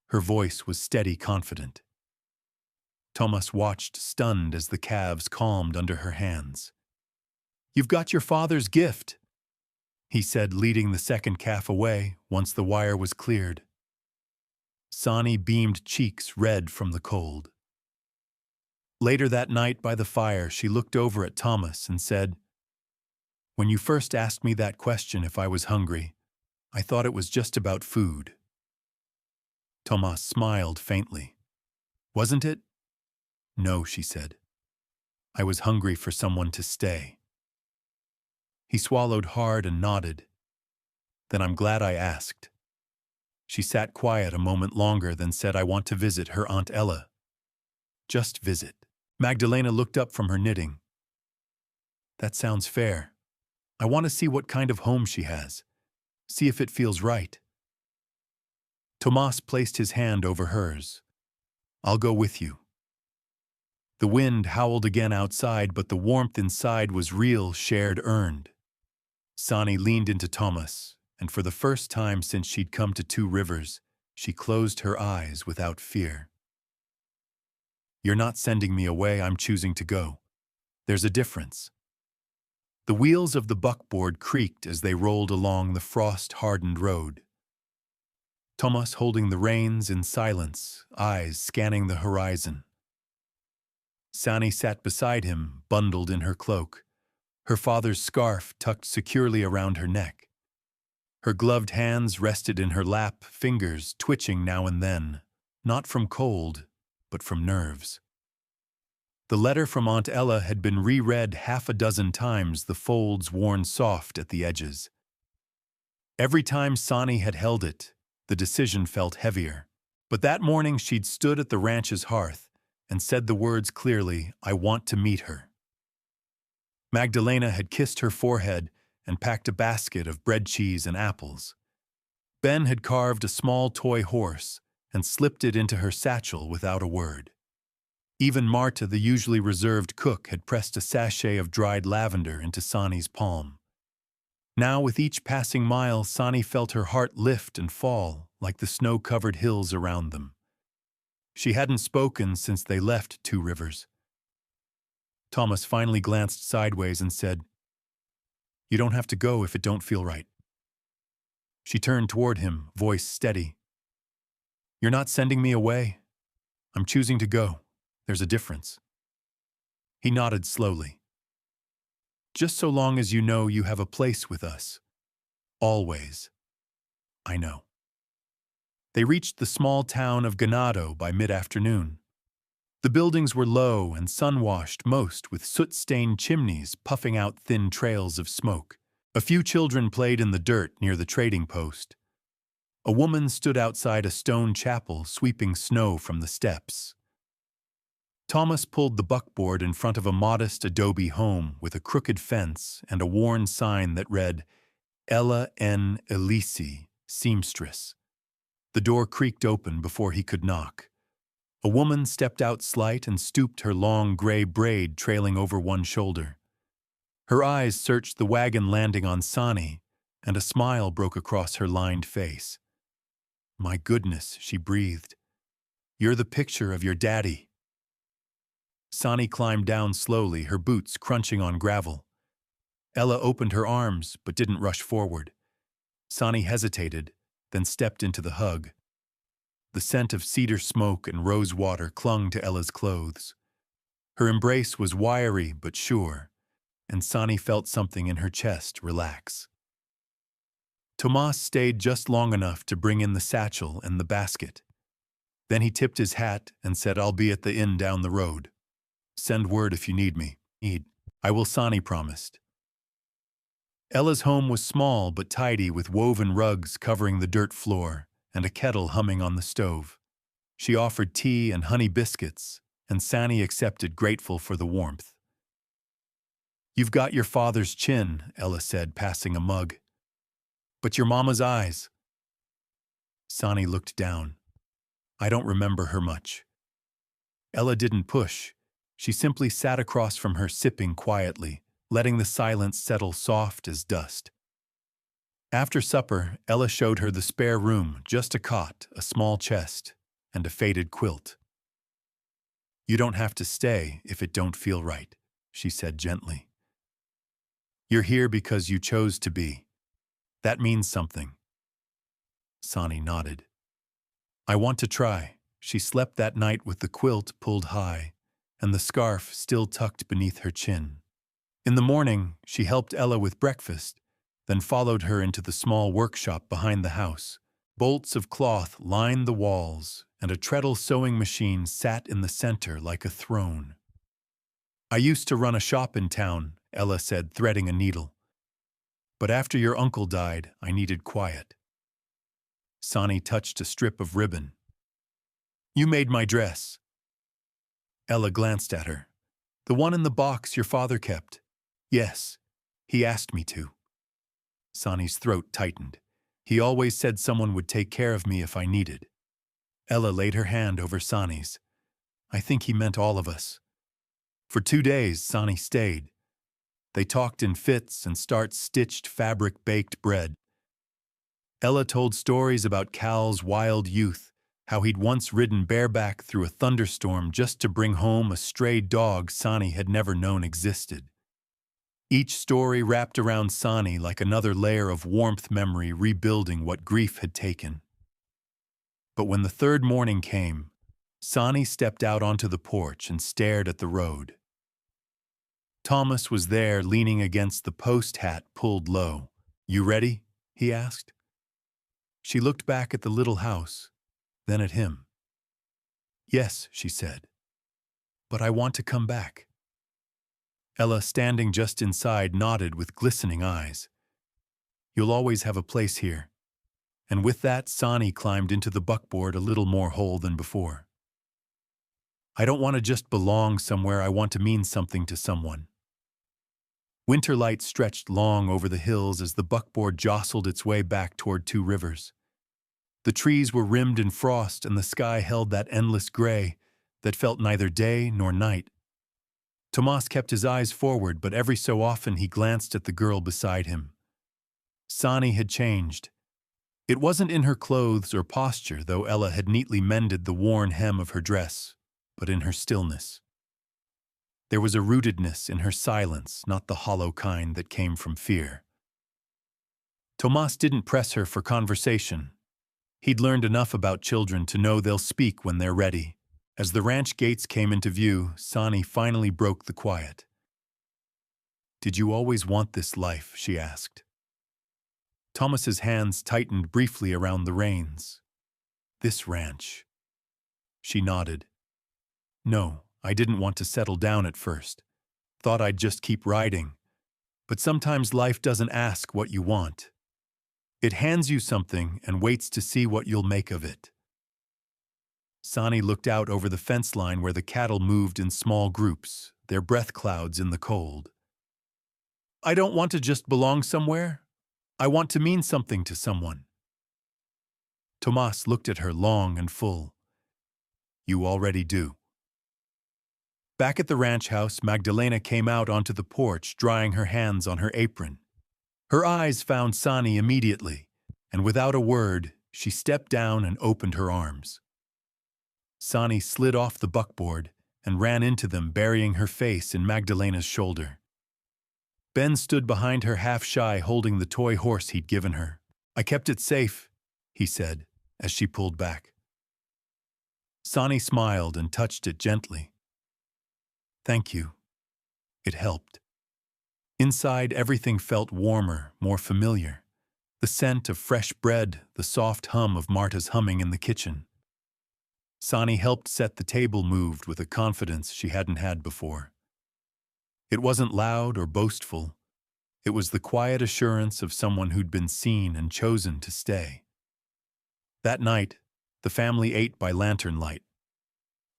Her voice was steady, confident. Tomas watched, stunned, as the calves calmed under her hands. You've got your father's gift, he said, leading the second calf away once the wire was cleared. Sani beamed, cheeks red from the cold. Later that night by the fire, she looked over at Thomas and said, When you first asked me that question if I was hungry, I thought it was just about food. Thomas smiled faintly. Wasn't it? No, she said. I was hungry for someone to stay. He swallowed hard and nodded. Then I'm glad I asked. She sat quiet a moment longer, then said, I want to visit her Aunt Ella. Just visit. Magdalena looked up from her knitting. That sounds fair. I want to see what kind of home she has. See if it feels right. Tomas placed his hand over hers. I'll go with you. The wind howled again outside, but the warmth inside was real, shared, earned. Sani leaned into Thomas, and for the first time since she'd come to Two Rivers, she closed her eyes without fear. You're not sending me away, I'm choosing to go. There's a difference. The wheels of the buckboard creaked as they rolled along the frost-hardened road. Thomas holding the reins in silence, eyes scanning the horizon. Sani sat beside him, bundled in her cloak, her father's scarf tucked securely around her neck. Her gloved hands rested in her lap, fingers twitching now and then, not from cold, but from nerves. The letter from Aunt Ella had been reread 6 times, the folds worn soft at the edges. Every time Sani had held it, the decision felt heavier. But that morning she'd stood at the ranch's hearth and said the words clearly, I want to meet her. Magdalena had kissed her forehead and packed a basket of bread, cheese, and apples. Ben had carved a small toy horse and slipped it into her satchel without a word. Even Marta, the usually reserved cook, had pressed a sachet of dried lavender into Sani's palm. Now, with each passing mile, Sani felt her heart lift and fall like the snow-covered hills around them. She hadn't spoken since they left Two Rivers. Thomas finally glanced sideways and said, "You don't have to go if it don't feel right." She turned toward him, voice steady. "You're not sending me away? I'm choosing to go. There's a difference." He nodded slowly. "Just so long as you know you have a place with us. Always. I know." They reached the small town of Ganado by mid-afternoon. The buildings were low and sun-washed, most with soot-stained chimneys puffing out thin trails of smoke. A few children played in the dirt near the trading post. A woman stood outside a stone chapel sweeping snow from the steps. Thomas pulled the buckboard in front of a modest adobe home with a crooked fence and a worn sign that read, "Ella N. Elisi, Seamstress." The door creaked open before he could knock. A woman stepped out slight and stooped, her long gray braid trailing over one shoulder. Her eyes searched the wagon landing on Sani, and a smile broke across her lined face. "My goodness," she breathed. "You're the picture of your daddy." Sani climbed down slowly, her boots crunching on gravel. Ella opened her arms but didn't rush forward. Sani hesitated, then stepped into the hug. The scent of cedar smoke and rose water clung to Ella's clothes. Her embrace was wiry but sure, and Sani felt something in her chest relax. Tomas stayed just long enough to bring in the satchel and the basket. Then he tipped his hat and said, "I'll be at the inn down the road. Send word if you need me." "I will," Sani promised. Ella's home was small but tidy, with woven rugs covering the dirt floor and a kettle humming on the stove. She offered tea and honey biscuits, and Sani accepted, grateful for the warmth. "You've got your father's chin," Ella said, passing a mug. "But your mama's eyes." Sani looked down. "I don't remember her much." Ella didn't push. She simply sat across from her, sipping quietly, letting the silence settle soft as dust. After supper, Ella showed her the spare room, just a cot, a small chest, and a faded quilt. "You don't have to stay if it don't feel right," she said gently. "You're here because you chose to be. That means something." Sani nodded. "I want to try." She slept that night with the quilt pulled high and the scarf still tucked beneath her chin. In the morning, she helped Ella with breakfast, then followed her into the small workshop behind the house. Bolts of cloth lined the walls, and a treadle sewing machine sat in the center like a throne. "I used to run a shop in town," Ella said, threading a needle. "But after your uncle died, I needed quiet." Sani touched a strip of ribbon. "You made my dress." Ella glanced at her. "The one in the box your father kept?" "Yes. He asked me to." Sani's throat tightened. "He always said someone would take care of me if I needed." Ella laid her hand over Sani's. "I think he meant all of us." For 2 days, Sani stayed. They talked in fits and stitched fabric-baked bread. Ella told stories about Cal's wild youth, how he'd once ridden bareback through a thunderstorm just to bring home a stray dog Sani had never known existed. Each story wrapped around Sani like another layer of warmth, memory rebuilding what grief had taken. But when the third morning came, Sani stepped out onto the porch and stared at the road. Thomas was there, leaning against the post, hat pulled low. "You ready?" he asked. She looked back at the little house, then at him. "Yes," she said. "But I want to come back." Ella, standing just inside, nodded with glistening eyes. "You'll always have a place here." And with that, Sani climbed into the buckboard, a little more whole than before. "I don't want to just belong somewhere, I want to mean something to someone." Winter light stretched long over the hills as the buckboard jostled its way back toward Two Rivers. The trees were rimmed in frost, and the sky held that endless gray that felt neither day nor night. Tomas kept his eyes forward, but every so often he glanced at the girl beside him. Sani had changed. It wasn't in her clothes or posture, though Ella had neatly mended the worn hem of her dress, but in her stillness. There was a rootedness in her silence, not the hollow kind that came from fear. Tomas didn't press her for conversation. He'd learned enough about children to know they'll speak when they're ready. As the ranch gates came into view, Sani finally broke the quiet. "Did you always want this life?" she asked. Thomas's hands tightened briefly around the reins. "This ranch." She nodded. "No, I didn't want to settle down at first. Thought I'd just keep riding. But sometimes life doesn't ask what you want. It hands you something and waits to see what you'll make of it." Sani looked out over the fence line where the cattle moved in small groups, their breath clouds in the cold. "I don't want to just belong somewhere. I want to mean something to someone." Tomas looked at her long and full. "You already do." Back at the ranch house, Magdalena came out onto the porch, drying her hands on her apron. Her eyes found Sani immediately, and without a word, she stepped down and opened her arms. Sani slid off the buckboard and ran into them, burying her face in Magdalena's shoulder. Ben stood behind her, half shy, holding the toy horse he'd given her. "I kept it safe," he said, as she pulled back. Sani smiled and touched it gently. "Thank you." It helped. Inside, everything felt warmer, more familiar. The scent of fresh bread, the soft hum of Marta's humming in the kitchen. Sani helped set the table, moved with a confidence she hadn't had before. It wasn't loud or boastful. It was the quiet assurance of someone who'd been seen and chosen to stay. That night, the family ate by lantern light.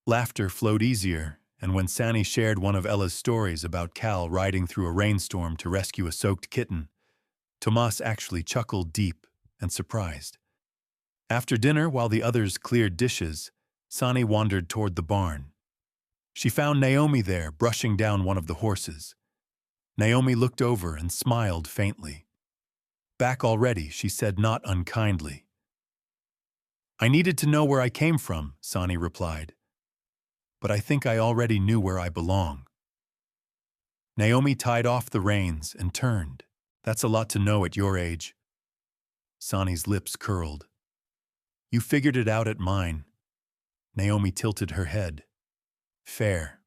Laughter flowed easier, and when Sani shared one of Ella's stories about Cal riding through a rainstorm to rescue a soaked kitten, Tomas actually chuckled deep and surprised. After dinner, while the others cleared dishes, Sani wandered toward the barn. She found Naomi there, brushing down one of the horses. Naomi looked over and smiled faintly. "Back already," she said, not unkindly. "I needed to know where I came from," Sani replied. "But I think I already knew where I belong." Naomi tied off the reins and turned. "That's a lot to know at your age." Sani's lips curled. "You figured it out at mine." Naomi tilted her head. "Fair."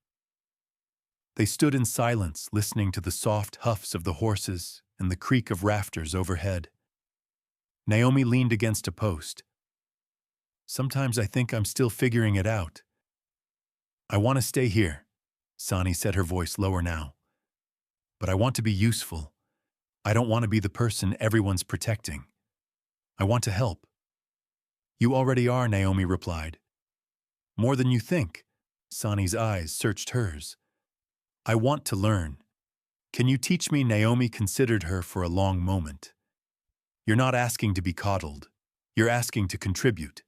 They stood in silence, listening to the soft huffs of the horses and the creak of rafters overhead. Naomi leaned against a post. "Sometimes I think I'm still figuring it out." "I want to stay here," Sani said, her voice lower now. "But I want to be useful. I don't want to be the person everyone's protecting. I want to help." "You already are," Naomi replied. "More than you think." Sani's eyes searched hers. "I want to learn. Can you teach me?" Naomi considered her for a long moment. "You're not asking to be coddled. You're asking to contribute."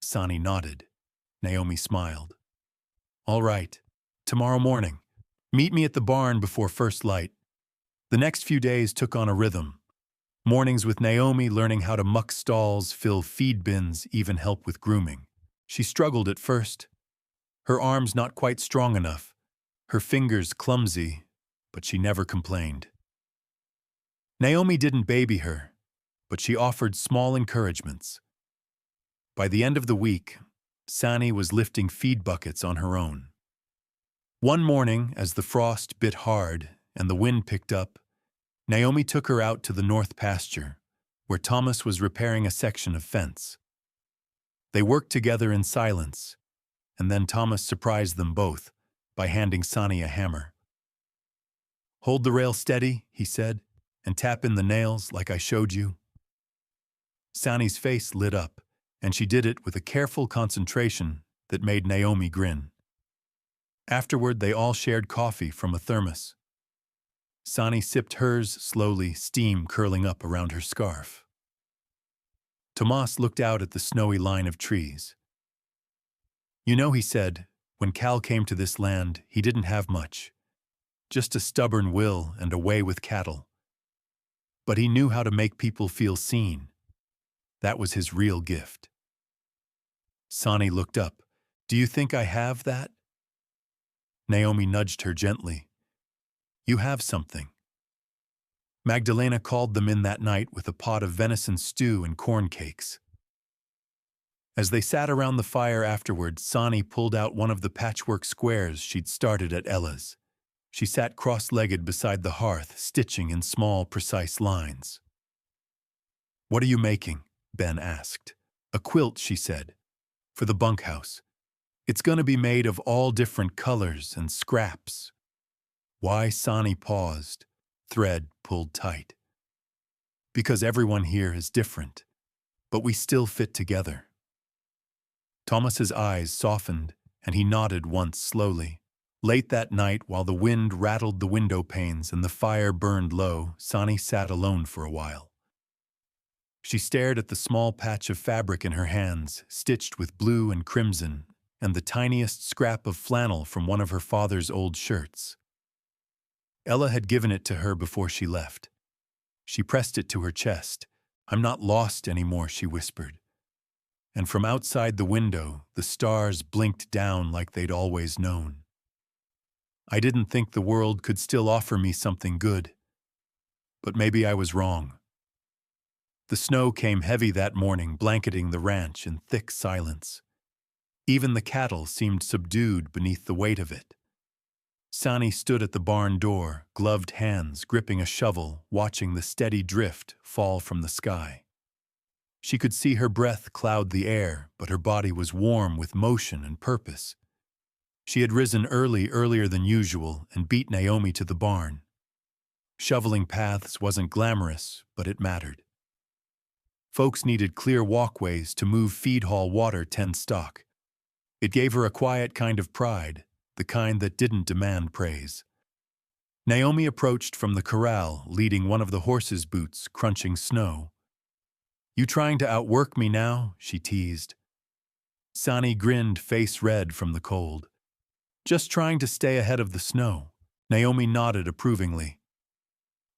Sani nodded. Naomi smiled. "All right. Tomorrow morning. Meet me at the barn before first light." The next few days took on a rhythm. Mornings with Naomi, learning how to muck stalls, fill feed bins, even help with grooming. She struggled at first. Her arms not quite strong enough, her fingers clumsy, but she never complained. Naomi didn't baby her, but she offered small encouragements. By the end of the week, Sani was lifting feed buckets on her own. One morning, as the frost bit hard and the wind picked up, Naomi took her out to the north pasture, where Thomas was repairing a section of fence. They worked together in silence, and then Thomas surprised them both by handing Sani a hammer. "Hold the rail steady," he said, "and tap in the nails like I showed you." Sani's face lit up, and she did it with a careful concentration that made Naomi grin. Afterward, they all shared coffee from a thermos. Sani sipped hers slowly, steam curling up around her scarf. Tomas looked out at the snowy line of trees. "You know," he said, "when Cal came to this land, he didn't have much. Just a stubborn will and a way with cattle. But he knew how to make people feel seen. That was his real gift. Sonny looked up. Do you think I have that? Naomi nudged her gently. You have something. Magdalena called them in that night with a pot of venison stew and corn cakes. As they sat around the fire afterward, Sonny pulled out one of the patchwork squares she'd started at Ella's. She sat cross-legged beside the hearth, stitching in small, precise lines. What are you making? Ben asked. A quilt, she said, for the bunkhouse. It's going to be made of all different colors and scraps. Why? Sonny paused, thread pulled tight. Because everyone here is different, but we still fit together. Thomas's eyes softened, and he nodded once slowly. Late that night, while the wind rattled the window panes and the fire burned low, Sonny sat alone for a while. She stared at the small patch of fabric in her hands, stitched with blue and crimson, and the tiniest scrap of flannel from one of her father's old shirts. Ella had given it to her before she left. She pressed it to her chest. I'm not lost anymore, she whispered. And from outside the window, the stars blinked down like they'd always known. I didn't think the world could still offer me something good. But maybe I was wrong. The snow came heavy that morning, blanketing the ranch in thick silence. Even the cattle seemed subdued beneath the weight of it. Sonny stood at the barn door, gloved hands gripping a shovel, watching the steady drift fall from the sky. She could see her breath cloud the air, but her body was warm with motion and purpose. She had risen earlier than usual, and beat Naomi to the barn. Shoveling paths wasn't glamorous, but it mattered. Folks needed clear walkways to move feed-haul water 10 stock. It gave her a quiet kind of pride, the kind that didn't demand praise. Naomi approached from the corral, leading one of the horse's boots, crunching snow. You trying to outwork me now? She teased. Sonny grinned, face red from the cold. Just trying to stay ahead of the snow. Naomi nodded approvingly.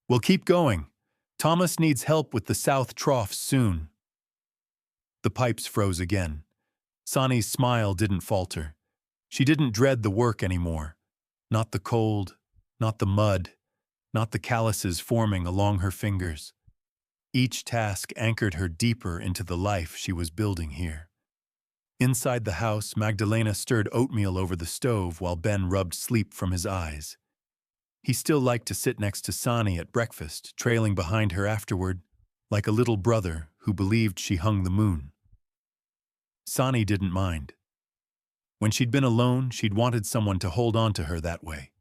We'll keep going. Thomas needs help with the south troughs soon. The pipes froze again. Sonny's smile didn't falter. She didn't dread the work anymore. Not the cold, not the mud, not the calluses forming along her fingers. Each task anchored her deeper into the life she was building here. Inside the house, Magdalena stirred oatmeal over the stove while Ben rubbed sleep from his eyes. He still liked to sit next to Sonny at breakfast, trailing behind her afterward, like a little brother who believed she hung the moon. Sonny didn't mind. When she'd been alone, she'd wanted someone to hold on to her that way.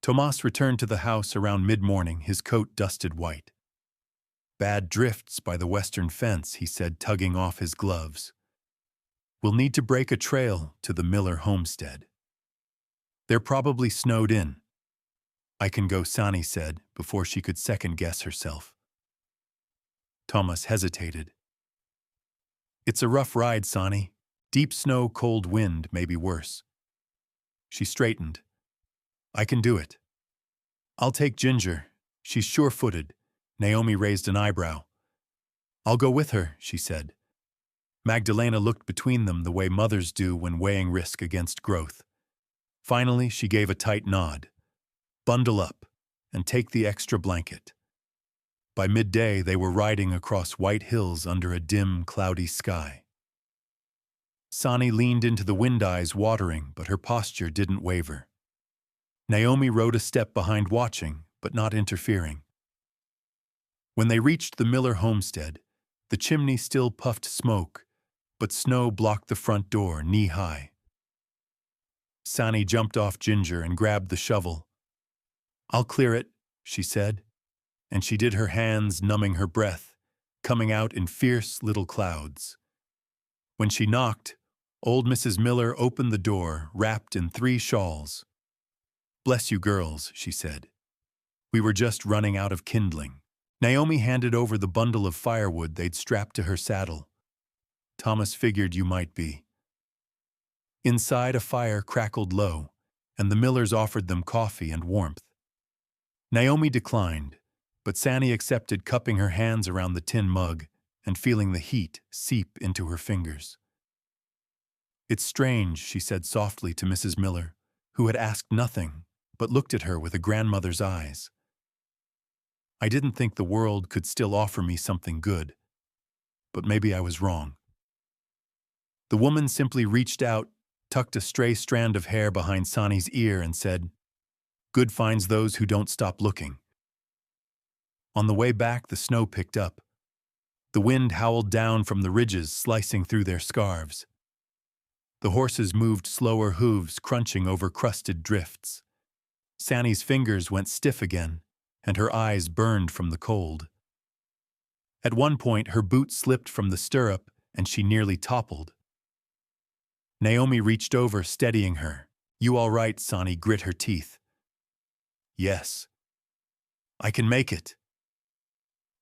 Tomas returned to the house around mid-morning, his coat dusted white. Bad drifts by the western fence, he said, tugging off his gloves. We'll need to break a trail to the Miller homestead. They're probably snowed in. I can go, Sonny said, before she could second-guess herself. Thomas hesitated. It's a rough ride, Sonny. Deep snow, cold wind, maybe worse. She straightened. I can do it. I'll take Ginger. She's sure-footed. Naomi raised an eyebrow. I'll go with her, she said. Magdalena looked between them the way mothers do when weighing risk against growth. Finally, she gave a tight nod. Bundle up and take the extra blanket. By midday, they were riding across white hills under a dim, cloudy sky. Sonny leaned into the wind eyes, watering, but her posture didn't waver. Naomi rode a step behind, watching, but not interfering. When they reached the Miller homestead, the chimney still puffed smoke, but snow blocked the front door knee-high. Sonny jumped off Ginger and grabbed the shovel. I'll clear it, she said, and she did, her hands numbing her breath, coming out in fierce little clouds. When she knocked, old Mrs. Miller opened the door, wrapped in 3 shawls. Bless you girls, she said. We were just running out of kindling. Naomi handed over the bundle of firewood they'd strapped to her saddle. Thomas figured you might be. Inside, a fire crackled low, and the Millers offered them coffee and warmth. Naomi declined, but Sonny accepted, cupping her hands around the tin mug. and feeling the heat seep into her fingers. "It's strange," she said softly to Mrs. Miller, who had asked nothing, but looked at her with a grandmother's eyes. "I didn't think the world could still offer me something good, but maybe I was wrong." The woman simply reached out, tucked a stray strand of hair behind Sani's ear and said, "Good finds those who don't stop looking." On the way back, the snow picked up. The wind howled down from the ridges, slicing through their scarves. The horses moved slower hooves, crunching over crusted drifts. Sani's fingers went stiff again, and her eyes burned from the cold. At one point, her boot slipped from the stirrup, and she nearly toppled. Naomi reached over, steadying her. "You all right?" Sani grit her teeth. "Yes. I can make it."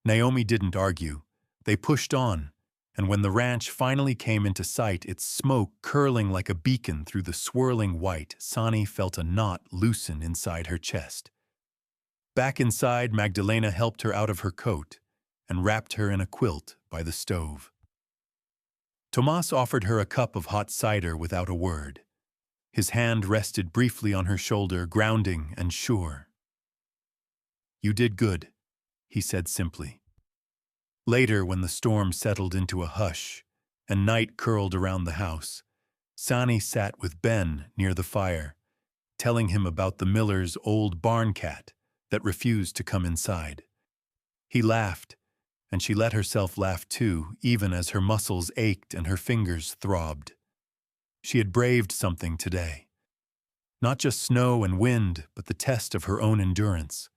Naomi didn't argue. They pushed on, and when the ranch finally came into sight, its smoke curling like a beacon through the swirling white, Sani felt a knot loosen inside her chest. Back inside, Magdalena helped her out of her coat and wrapped her in a quilt by the stove. Tomas offered her a cup of hot cider without a word. His hand rested briefly on her shoulder, grounding and sure. "You did good," he said simply. Later, when the storm settled into a hush and night curled around the house, Sani sat with Ben near the fire, telling him about the miller's old barn cat that refused to come inside. He laughed, and she let herself laugh too, even as her muscles ached and her fingers throbbed. She had braved something today. Not just snow and wind, but the test of her own endurance.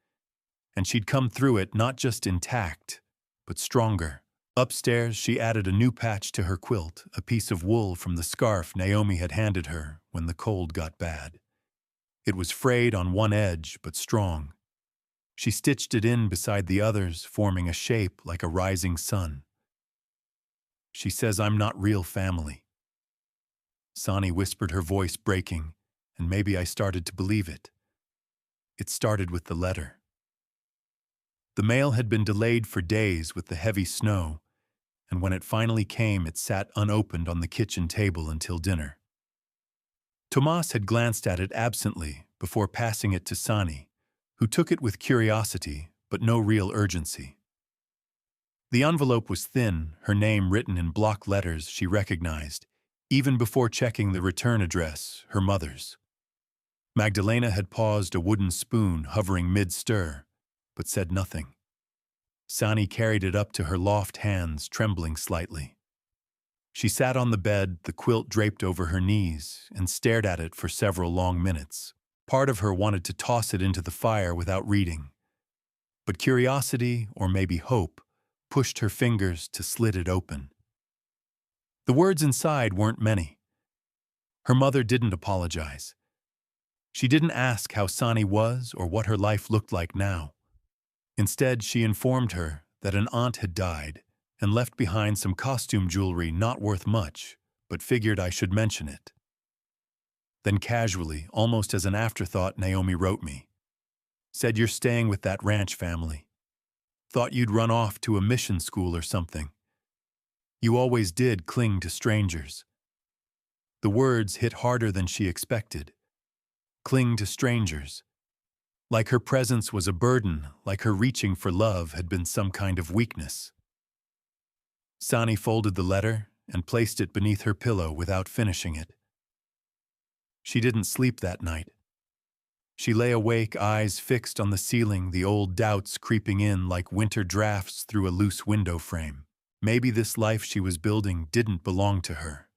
And she'd come through it not just intact, but stronger. Upstairs, she added a new patch to her quilt, a piece of wool from the scarf Naomi had handed her when the cold got bad. It was frayed on one edge, but strong. She stitched it in beside the others, forming a shape like a rising sun. "She says I'm not real family." Sani whispered, her voice breaking, and maybe I started to believe it. It started with the letter. The mail had been delayed for days with the heavy snow, and when it finally came, it sat unopened on the kitchen table until dinner. Tomas had glanced at it absently before passing it to Sani, who took it with curiosity but no real urgency. The envelope was thin, her name written in block letters she recognized, even before checking the return address, her mother's. Magdalena had paused, a wooden spoon hovering mid-stir, but said nothing. Sani carried it up to her loft hands, trembling slightly. She sat on the bed, the quilt draped over her knees, and stared at it for several long minutes. Part of her wanted to toss it into the fire without reading. But curiosity, or maybe hope, pushed her fingers to slit it open. The words inside weren't many. Her mother didn't apologize. She didn't ask how Sani was or what her life looked like now. Instead, she informed her that an aunt had died and left behind some costume jewelry not worth much, but figured I should mention it. Then casually, almost as an afterthought, Naomi wrote me. Said you're staying with that ranch family. Thought you'd run off to a mission school or something. You always did cling to strangers. The words hit harder than she expected. Cling to strangers. Like her presence was a burden, like her reaching for love had been some kind of weakness. Sani folded the letter and placed it beneath her pillow without finishing it. She didn't sleep that night. She lay awake, eyes fixed on the ceiling, the old doubts creeping in like winter drafts through a loose window frame. Maybe this life she was building didn't belong to her.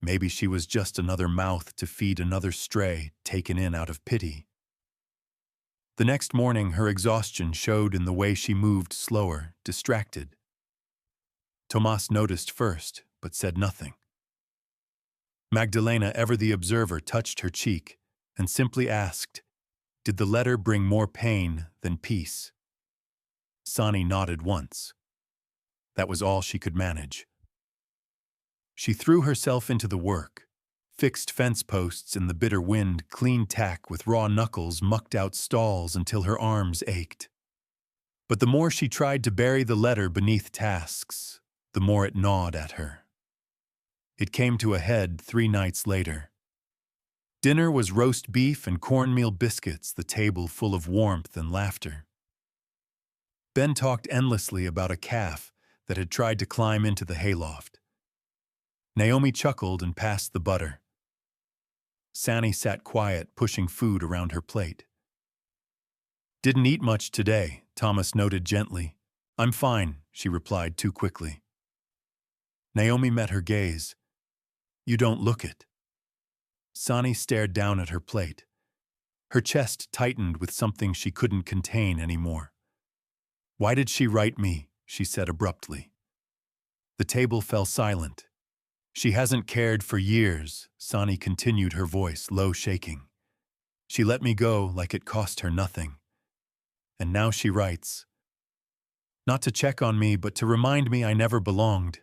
Maybe she was just another mouth to feed another stray taken in out of pity. The next morning, her exhaustion showed in the way she moved slower, distracted. Tomas noticed first, but said nothing. Magdalena, ever the observer, touched her cheek and simply asked, "Did the letter bring more pain than peace?" Sani nodded once. That was all she could manage. She threw herself into the work, fixed fence posts in the bitter wind, cleaned tack with raw knuckles, mucked out stalls until her arms ached. But the more she tried to bury the letter beneath tasks, the more it gnawed at her. It came to a head 3 nights later. Dinner was roast beef and cornmeal biscuits, the table full of warmth and laughter. Ben talked endlessly about a calf that had tried to climb into the hayloft. Naomi chuckled and passed the butter. Sani sat quiet, pushing food around her plate. "Didn't eat much today," Thomas noted gently. "I'm fine," she replied too quickly. Naomi met her gaze. "You don't look it." Sani stared down at her plate. Her chest tightened with something she couldn't contain anymore. "Why did she write me?" she said abruptly. The table fell silent. "She hasn't cared for years," Sani continued, her voice low, shaking. "She let me go like it cost her nothing. And now she writes. Not to check on me, but to remind me I never belonged."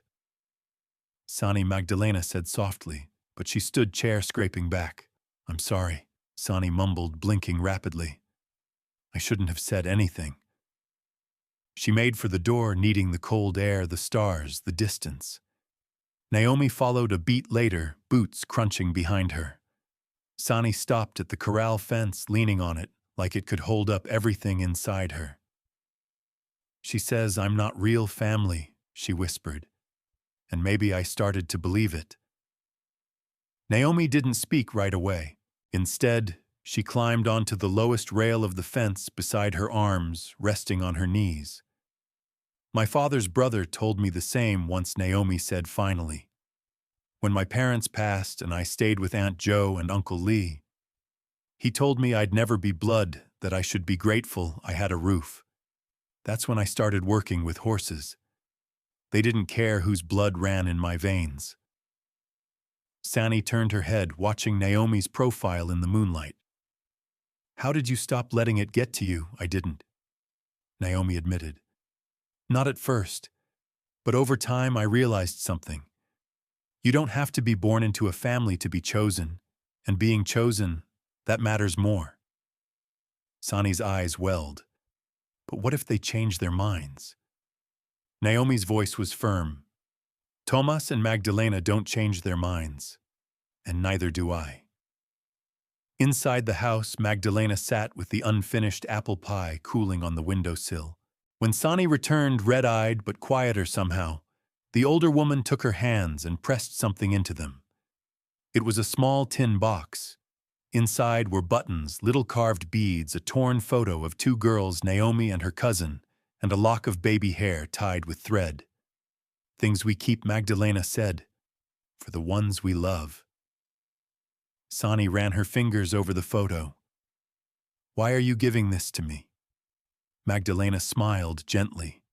Sani, Magdalena said softly, but she stood chair scraping back. "I'm sorry," Sani mumbled, blinking rapidly. "I shouldn't have said anything." She made for the door, needing the cold air, the stars, the distance. Naomi followed a beat later, boots crunching behind her. Sani stopped at the corral fence, leaning on it, like it could hold up everything inside her. "She says I'm not real family," she whispered, and maybe I started to believe it. Naomi didn't speak right away. Instead, she climbed onto the lowest rail of the fence beside her, arms resting on her knees. "My father's brother told me the same once," Naomi said finally. "When my parents passed and I stayed with Aunt Jo and Uncle Lee, he told me I'd never be blood, that I should be grateful I had a roof. That's when I started working with horses. They didn't care whose blood ran in my veins." Sani turned her head, watching Naomi's profile in the moonlight. "How did you stop letting it get to you?" "I didn't," Naomi admitted. "Not at first, but over time I realized something. You don't have to be born into a family to be chosen, and being chosen, that matters more." Sani's eyes welled. But what if they changed their minds? Naomi's voice was firm. "Tomas and Magdalena don't change their minds, and neither do I." Inside the house, Magdalena sat with the unfinished apple pie cooling on the windowsill. When Sani returned, red-eyed but quieter somehow, the older woman took her hands and pressed something into them. It was a small tin box. Inside were buttons, little carved beads, a torn photo of 2 girls, Naomi and her cousin, and a lock of baby hair tied with thread. "Things we keep," Magdalena said, "for the ones we love." Sani ran her fingers over the photo. "Why are you giving this to me?" Magdalena smiled gently.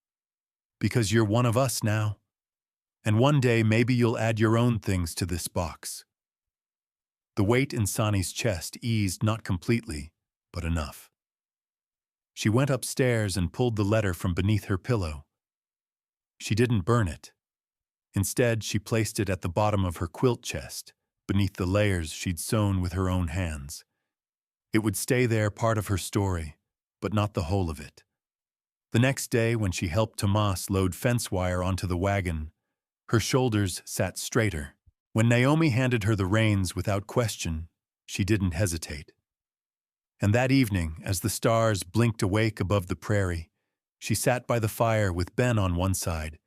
"Because you're one of us now. And one day maybe you'll add your own things to this box." The weight in Sani's chest eased, not completely, but enough. She went upstairs and pulled the letter from beneath her pillow. She didn't burn it. Instead, she placed it at the bottom of her quilt chest, beneath the layers she'd sewn with her own hands. It would stay there, part of her story, but not the whole of it. The next day, when she helped Tomas load fence wire onto the wagon, her shoulders sat straighter. When Naomi handed her the reins without question, she didn't hesitate. And that evening, as the stars blinked awake above the prairie, she sat by the fire with Ben on one side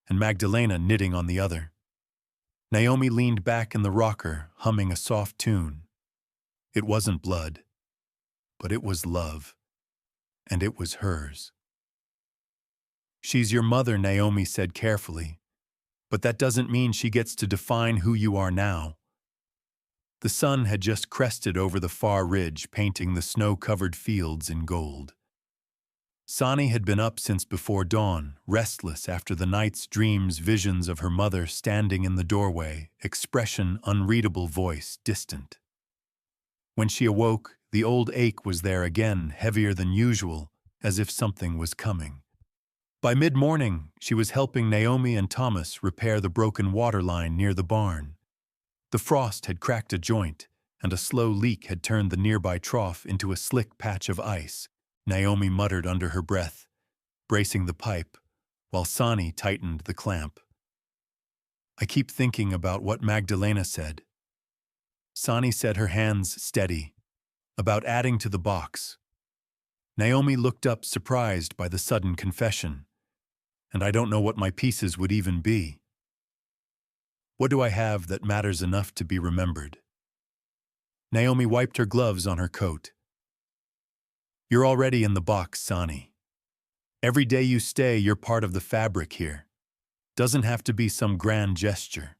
and Magdalena knitting on the other. Naomi leaned back in the rocker, humming a soft tune. It wasn't blood, but it was love, and it was hers. "She's your mother," Naomi said carefully, "but that doesn't mean she gets to define who you are now." The sun had just crested over the far ridge, painting the snow-covered fields in gold. Sani had been up since before dawn, restless after the night's dreams, visions of her mother standing in the doorway, expression unreadable, voice distant. When she awoke, the old ache was there again, heavier than usual, as if something was coming. By mid-morning, she was helping Naomi and Thomas repair the broken water line near the barn. The frost had cracked a joint, and a slow leak had turned the nearby trough into a slick patch of ice. Naomi muttered under her breath, bracing the pipe, while Sani tightened the clamp. I keep thinking about what Magdalena said. Sani said, her hands steady, about adding to the box. Naomi looked up, surprised by the sudden confession, and I don't know what my pieces would even be. What do I have that matters enough to be remembered? Naomi wiped her gloves on her coat. You're already in the box, Sani. Every day you stay, you're part of the fabric here. Doesn't have to be some grand gesture.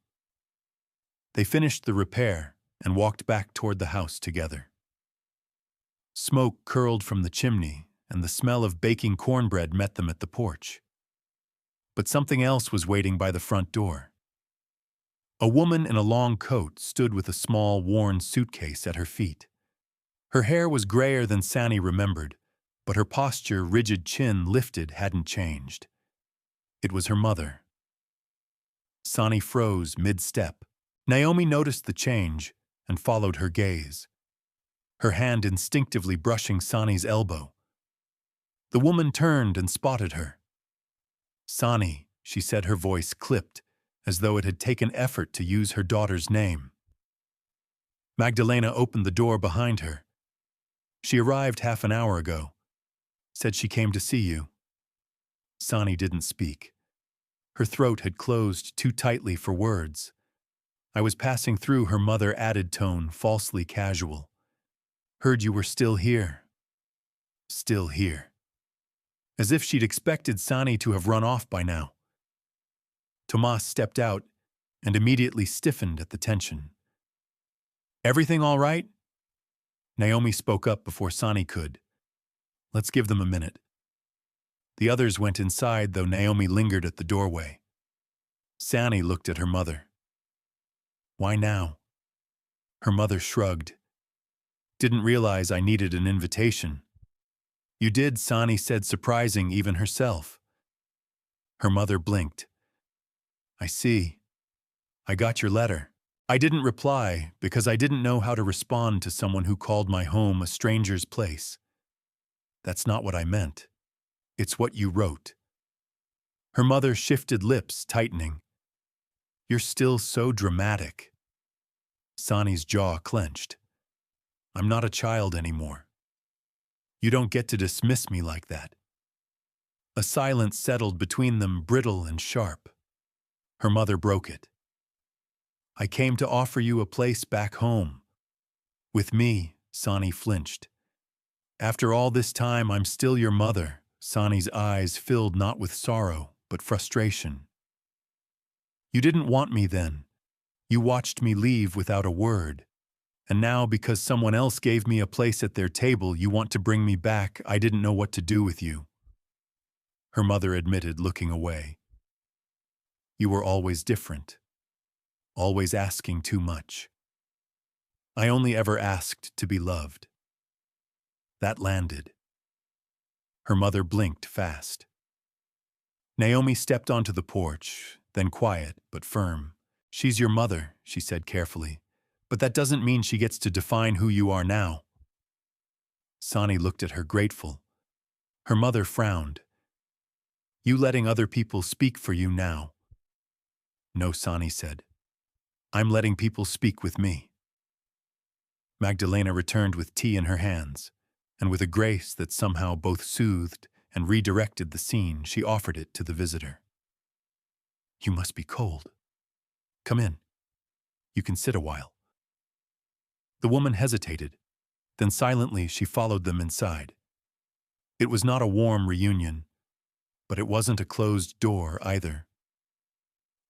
They finished the repair and walked back toward the house together. Smoke curled from the chimney, and the smell of baking cornbread met them at the porch. But something else was waiting by the front door. A woman in a long coat stood with a small, worn suitcase at her feet. Her hair was grayer than Sani remembered, but her posture, rigid chin lifted, hadn't changed. It was her mother. Sani froze mid-step. Naomi noticed the change and followed her gaze, her hand instinctively brushing Sani's elbow. The woman turned and spotted her. Sani, she said, her voice clipped, as though it had taken effort to use her daughter's name. Magdalena opened the door behind her. She arrived half an hour ago. Said she came to see you. Sani didn't speak. Her throat had closed too tightly for words. I was passing through, her mother added, tone falsely casual. Heard you were still here. Still here. As if she'd expected Sani to have run off by now. Tomas stepped out and immediately stiffened at the tension. Everything all right? Naomi spoke up before Sani could. Let's give them a minute. The others went inside, though Naomi lingered at the doorway. Sani looked at her mother. Why now? Her mother shrugged. Didn't realize I needed an invitation. You did, Sani said, surprising even herself. Her mother blinked. I see. I got your letter. I didn't reply because I didn't know how to respond to someone who called my home a stranger's place. That's not what I meant. It's what you wrote. Her mother shifted lips, tightening. You're still so dramatic. Sani's jaw clenched. I'm not a child anymore. You don't get to dismiss me like that. A silence settled between them, brittle and sharp. Her mother broke it. I came to offer you a place back home. With me, Sani flinched. After all this time, I'm still your mother. Sani's eyes filled not with sorrow, but frustration. You didn't want me then. You watched me leave without a word. And now, because someone else gave me a place at their table, you want to bring me back. I didn't know what to do with you. Her mother admitted, looking away. You were always different. Always asking too much. I only ever asked to be loved. That landed. Her mother blinked fast. Naomi stepped onto the porch, then quiet but firm. She's your mother, she said carefully, but that doesn't mean she gets to define who you are now. Sani looked at her, grateful. Her mother frowned. You letting other people speak for you now? No, Sani said. I'm letting people speak with me. Magdalena returned with tea in her hands, and with a grace that somehow both soothed and redirected the scene, she offered it to the visitor. You must be cold. Come in. You can sit a while. The woman hesitated. Then silently she followed them inside. It was not a warm reunion, but it wasn't a closed door either.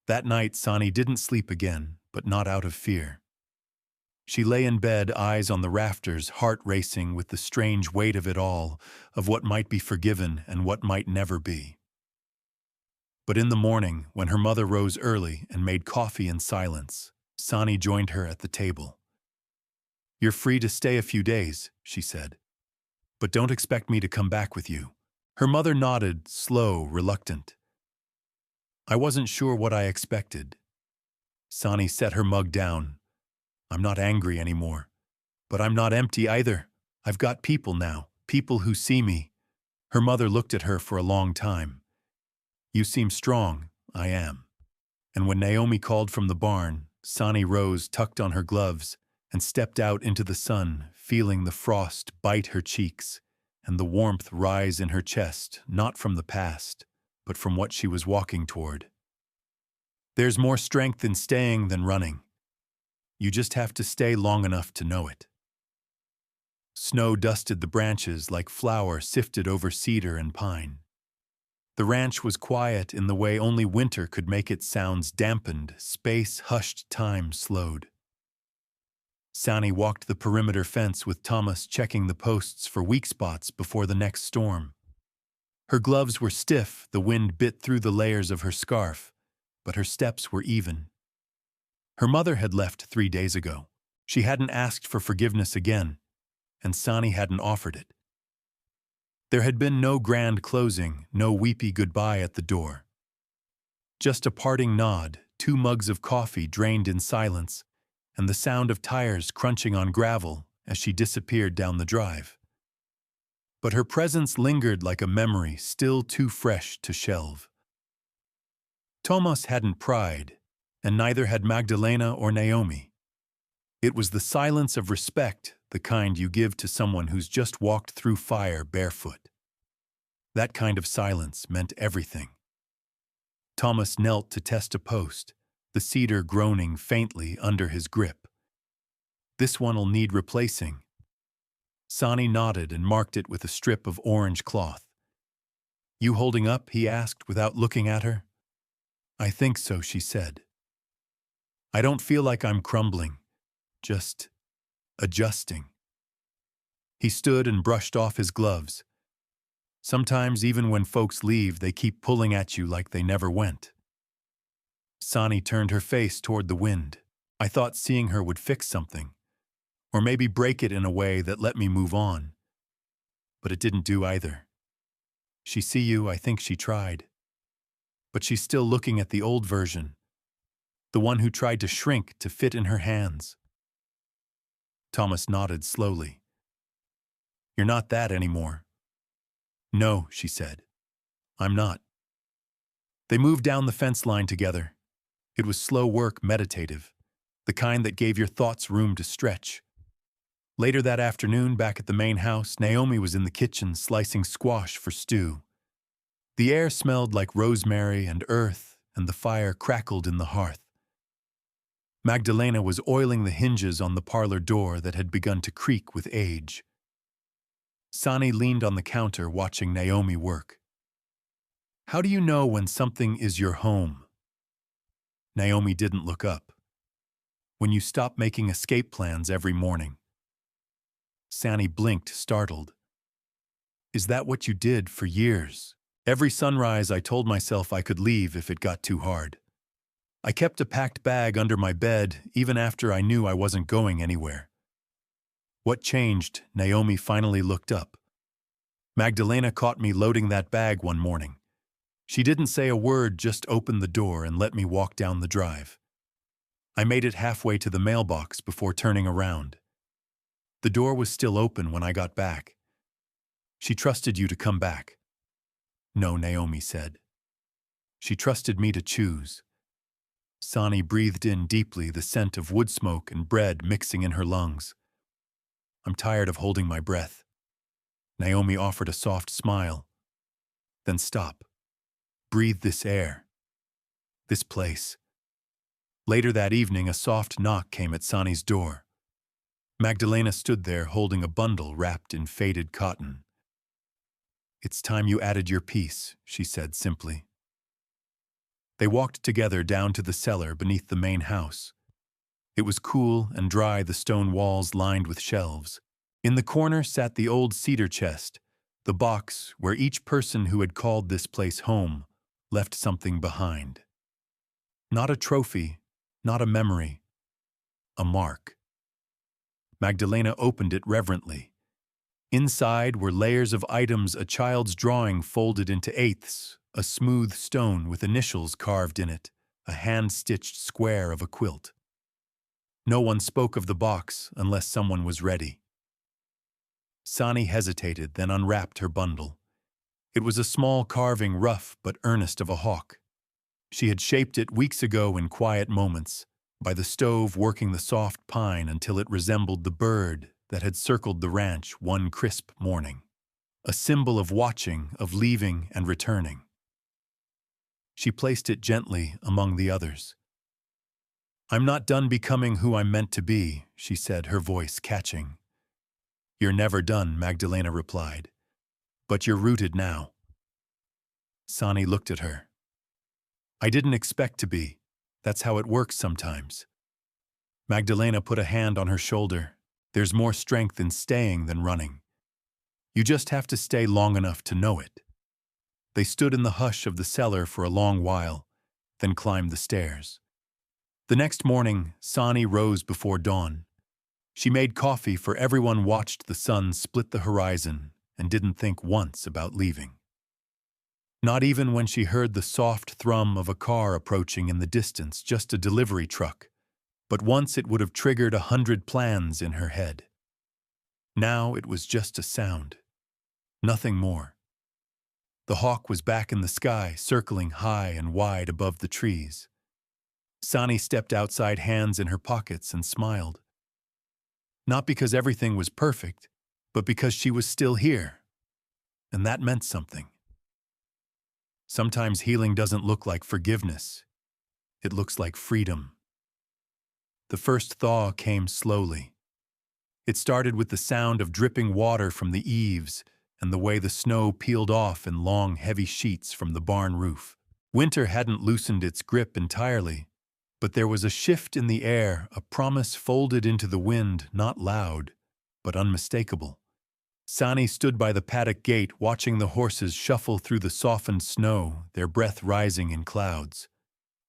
That night Sani didn't sleep again, but not out of fear. She lay in bed, eyes on the rafters, heart racing with the strange weight of it all, of what might be forgiven and what might never be. But in the morning, when her mother rose early and made coffee in silence, Sani joined her at the table. You're free to stay a few days, she said. But don't expect me to come back with you. Her mother nodded, slow, reluctant. I wasn't sure what I expected. Sani set her mug down. I'm not angry anymore. But I'm not empty either. I've got people now, people who see me. Her mother looked at her for a long time. "You seem strong." "I am." And when Naomi called from the barn, Sani rose, tucked on her gloves, and stepped out into the sun, feeling the frost bite her cheeks and the warmth rise in her chest, not from the past, but from what she was walking toward. There's more strength in staying than running. You just have to stay long enough to know it. Snow dusted the branches like flour sifted over cedar and pine. The ranch was quiet in the way only winter could make its sounds dampened, space hushed, time slowed. Sani walked the perimeter fence with Thomas checking the posts for weak spots before the next storm. Her gloves were stiff, the wind bit through the layers of her scarf, but her steps were even. Her mother had left 3 days ago. She hadn't asked for forgiveness again, and Sani hadn't offered it. There had been no grand closing, no weepy goodbye at the door. Just a parting nod, 2 mugs of coffee drained in silence, and the sound of tires crunching on gravel as she disappeared down the drive. But her presence lingered like a memory still too fresh to shelve. Thomas hadn't pried, and neither had Magdalena or Naomi. It was the silence of respect, the kind you give to someone who's just walked through fire barefoot. That kind of silence meant everything. Thomas knelt to test a post, the cedar groaning faintly under his grip. "This one'll need replacing." Sani nodded and marked it with a strip of orange cloth. "You holding up?" he asked without looking at her. "I think so," she said. "I don't feel like I'm crumbling, just adjusting." He stood and brushed off his gloves. Sometimes even when folks leave, they keep pulling at you like they never went. Sani turned her face toward the wind. "I thought seeing her would fix something, or maybe break it in a way that let me move on. But it didn't do either. She see you, I think she tried. But she's still looking at the old version, the one who tried to shrink to fit in her hands." Thomas nodded slowly. "You're not that anymore." "No," she said. "I'm not." They moved down the fence line together. It was slow work, meditative, the kind that gave your thoughts room to stretch. Later that afternoon, back at the main house, Naomi was in the kitchen slicing squash for stew. The air smelled like rosemary and earth, and the fire crackled in the hearth. Magdalena was oiling the hinges on the parlor door that had begun to creak with age. Sani leaned on the counter watching Naomi work. "How do you know when something is your home?" Naomi didn't look up. "When you stop making escape plans every morning." Sani blinked, startled. "Is that what you did for years?" "Every sunrise I told myself I could leave if it got too hard. I kept a packed bag under my bed even after I knew I wasn't going anywhere." "What changed?" Naomi finally looked up. "Magdalena caught me loading that bag one morning. She didn't say a word, just opened the door and let me walk down the drive. I made it halfway to the mailbox before turning around. The door was still open when I got back. She trusted you to come back." "No," Naomi said. "She trusted me to choose." Sani breathed in deeply, the scent of wood smoke and bread mixing in her lungs. "I'm tired of holding my breath." Naomi offered a soft smile. "Then stop. Breathe this air. This place." Later that evening, a soft knock came at Sani's door. Magdalena stood there holding a bundle wrapped in faded cotton. "It's time you added your piece," she said simply. They walked together down to the cellar beneath the main house. It was cool and dry, the stone walls lined with shelves. In the corner sat the old cedar chest, the box where each person who had called this place home left something behind. Not a trophy, not a memory, a mark. Magdalena opened it reverently. Inside were layers of items, a child's drawing folded into eighths, a smooth stone with initials carved in it, a hand-stitched square of a quilt. No one spoke of the box unless someone was ready. Sani hesitated, then unwrapped her bundle. It was a small carving rough but earnest of a hawk. She had shaped it weeks ago in quiet moments, by the stove working the soft pine until it resembled the bird that had circled the ranch one crisp morning. A symbol of watching, of leaving and returning. She placed it gently among the others. "I'm not done becoming who I'm meant to be," she said, her voice catching. "You're never done," Magdalena replied. "But you're rooted now." Sani looked at her. "I didn't expect to be. That's how it works sometimes." Magdalena put a hand on her shoulder. "There's more strength in staying than running. You just have to stay long enough to know it." They stood in the hush of the cellar for a long while, then climbed the stairs. The next morning, Sani rose before dawn. She made coffee for everyone, watched the sun split the horizon, and didn't think once about leaving. Not even when she heard the soft thrum of a car approaching in the distance, just a delivery truck. But once it would have triggered 100 plans in her head. Now it was just a sound. Nothing more. The hawk was back in the sky, circling high and wide above the trees. Sani stepped outside, hands in her pockets, and smiled. Not because everything was perfect, but because she was still here. And that meant something. Sometimes healing doesn't look like forgiveness. It looks like freedom. The first thaw came slowly. It started with the sound of dripping water from the eaves and the way the snow peeled off in long, heavy sheets from the barn roof. Winter hadn't loosened its grip entirely, but there was a shift in the air, a promise folded into the wind, not loud, but unmistakable. Sani stood by the paddock gate, watching the horses shuffle through the softened snow, their breath rising in clouds.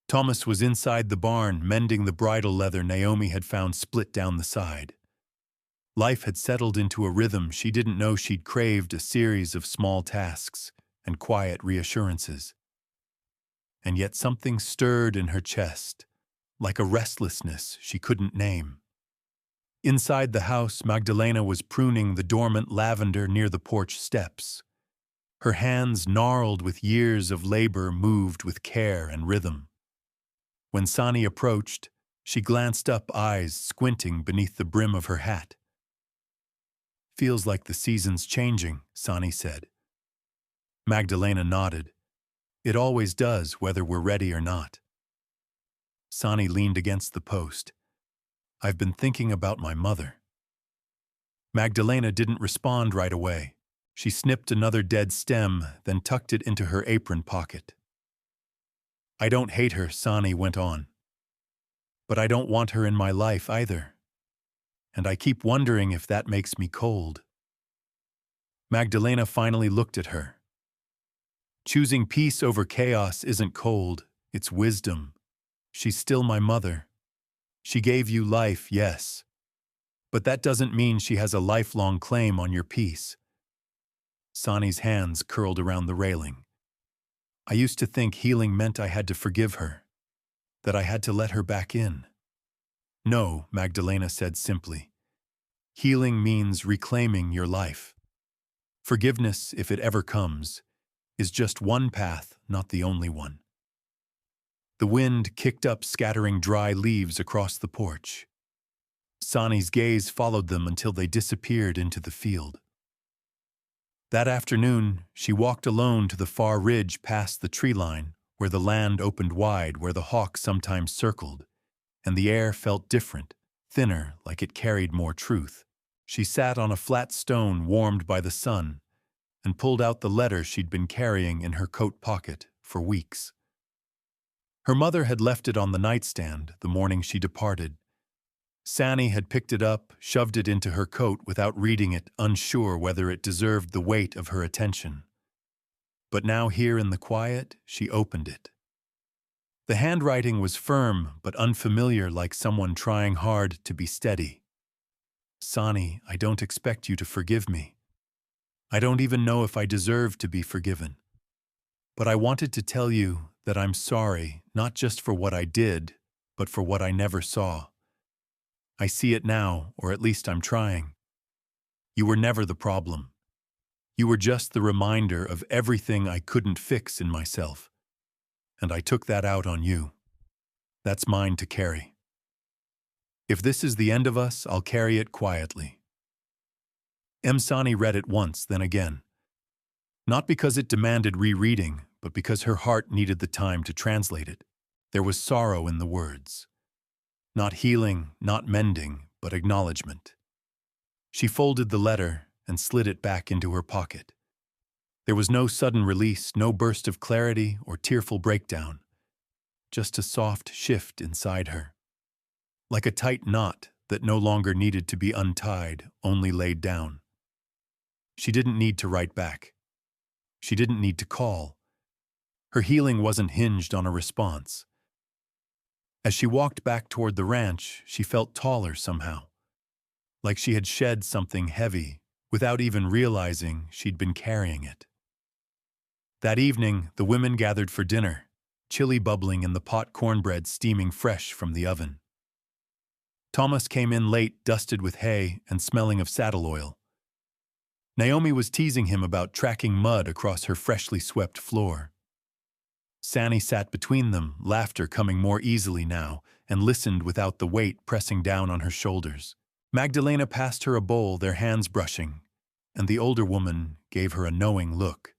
Thomas was inside the barn, mending the bridle leather Naomi had found split down the side. Life had settled into a rhythm she didn't know she'd craved, a series of small tasks and quiet reassurances. And yet something stirred in her chest, like a restlessness she couldn't name. Inside the house, Magdalena was pruning the dormant lavender near the porch steps. Her hands, gnarled with years of labor, moved with care and rhythm. When Sani approached, she glanced up, eyes squinting beneath the brim of her hat. "Feels like the season's changing," Sani said. Magdalena nodded. "It always does, whether we're ready or not." Sani leaned against the post. "I've been thinking about my mother." Magdalena didn't respond right away. She snipped another dead stem, then tucked it into her apron pocket. "I don't hate her," Sani went on. "But I don't want her in my life either. And I keep wondering if that makes me cold." Magdalena finally looked at her. "Choosing peace over chaos isn't cold, it's wisdom. She's still my mother. She gave you life, yes. But that doesn't mean she has a lifelong claim on your peace." Sani's hands curled around the railing. "I used to think healing meant I had to forgive her, that I had to let her back in." "No," Magdalena said simply. "Healing means reclaiming your life. Forgiveness, if it ever comes, is just one path, not the only one." The wind kicked up, scattering dry leaves across the porch. Sani's gaze followed them until they disappeared into the field. That afternoon, she walked alone to the far ridge past the tree line, where the land opened wide, where the hawk sometimes circled, and the air felt different, thinner, like it carried more truth. She sat on a flat stone warmed by the sun and pulled out the letter she'd been carrying in her coat pocket for weeks. Her mother had left it on the nightstand the morning she departed. Sani had picked it up, shoved it into her coat without reading it, unsure whether it deserved the weight of her attention. But now, here in the quiet, she opened it. The handwriting was firm but unfamiliar, like someone trying hard to be steady. "Sani, I don't expect you to forgive me. I don't even know if I deserve to be forgiven. But I wanted to tell you that I'm sorry, not just for what I did, but for what I never saw. I see it now, or at least I'm trying. You were never the problem. You were just the reminder of everything I couldn't fix in myself, and I took that out on you. That's mine to carry. If this is the end of us, I'll carry it quietly." Sani read it once, then again. Not because it demanded rereading, but because her heart needed the time to translate it. There was sorrow in the words. Not healing, not mending, but acknowledgement. She folded the letter and slid it back into her pocket. There was no sudden release, no burst of clarity or tearful breakdown. Just a soft shift inside her. Like a tight knot that no longer needed to be untied, only laid down. She didn't need to write back. She didn't need to call. Her healing wasn't hinged on a response. As she walked back toward the ranch, she felt taller somehow. Like she had shed something heavy, without even realizing she'd been carrying it. That evening, the women gathered for dinner, chili bubbling in the pot cornbread steaming fresh from the oven. Thomas came in late, dusted with hay and smelling of saddle oil. Naomi was teasing him about tracking mud across her freshly swept floor. Sani sat between them, laughter coming more easily now, and listened without the weight pressing down on her shoulders. Magdalena passed her a bowl, their hands brushing, and the older woman gave her a knowing look.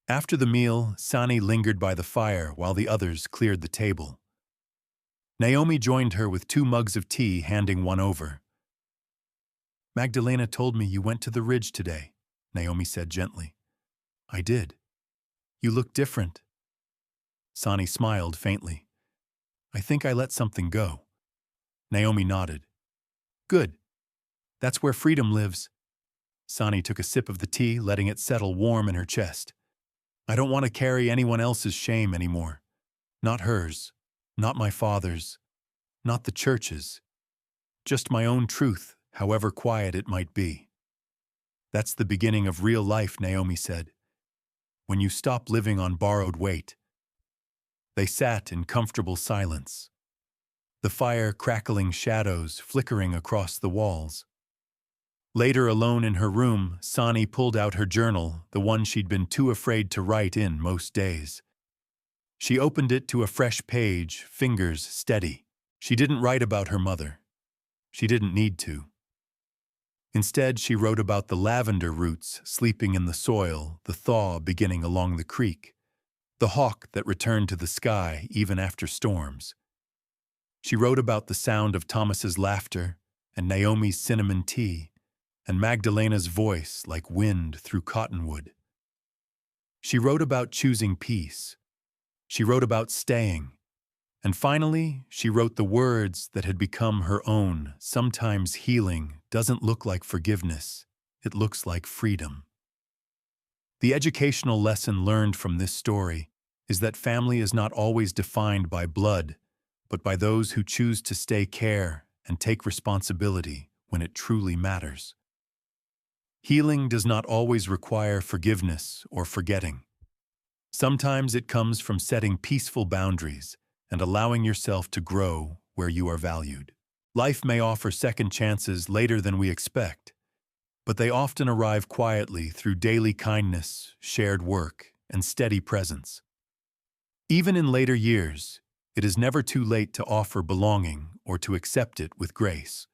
After the meal, Sani lingered by the fire while the others cleared the table. Naomi joined her with 2 mugs of tea, handing one over. "Magdalena told me you went to the ridge today," Naomi said gently. "I did. You look different." Sani smiled faintly. "I think I let something go." Naomi nodded. "Good. That's where freedom lives." Sani took a sip of the tea, letting it settle warm in her chest. "I don't want to carry anyone else's shame anymore. Not hers, not my father's, not the church's. Just my own truth, however quiet it might be." "That's the beginning of real life," Naomi said. "When you stop living on borrowed weight." They sat in comfortable silence, the fire crackling shadows flickering across the walls. Later, alone in her room, Sani pulled out her journal, the one she'd been too afraid to write in most days. She opened it to a fresh page, fingers steady. She didn't write about her mother. She didn't need to. Instead, she wrote about the lavender roots sleeping in the soil, the thaw beginning along the creek, the hawk that returned to the sky even after storms. She wrote about the sound of Thomas's laughter and Naomi's cinnamon tea, and Magdalena's voice like wind through cottonwood. She wrote about choosing peace. She wrote about staying. And finally, she wrote the words that had become her own. Sometimes healing doesn't look like forgiveness. It looks like freedom. The educational lesson learned from this story is that family is not always defined by blood, but by those who choose to stay care and take responsibility when it truly matters. Healing does not always require forgiveness or forgetting. Sometimes it comes from setting peaceful boundaries and allowing yourself to grow where you are valued. Life may offer second chances later than we expect, but they often arrive quietly through daily kindness, shared work, and steady presence. Even in later years, it is never too late to offer belonging or to accept it with grace.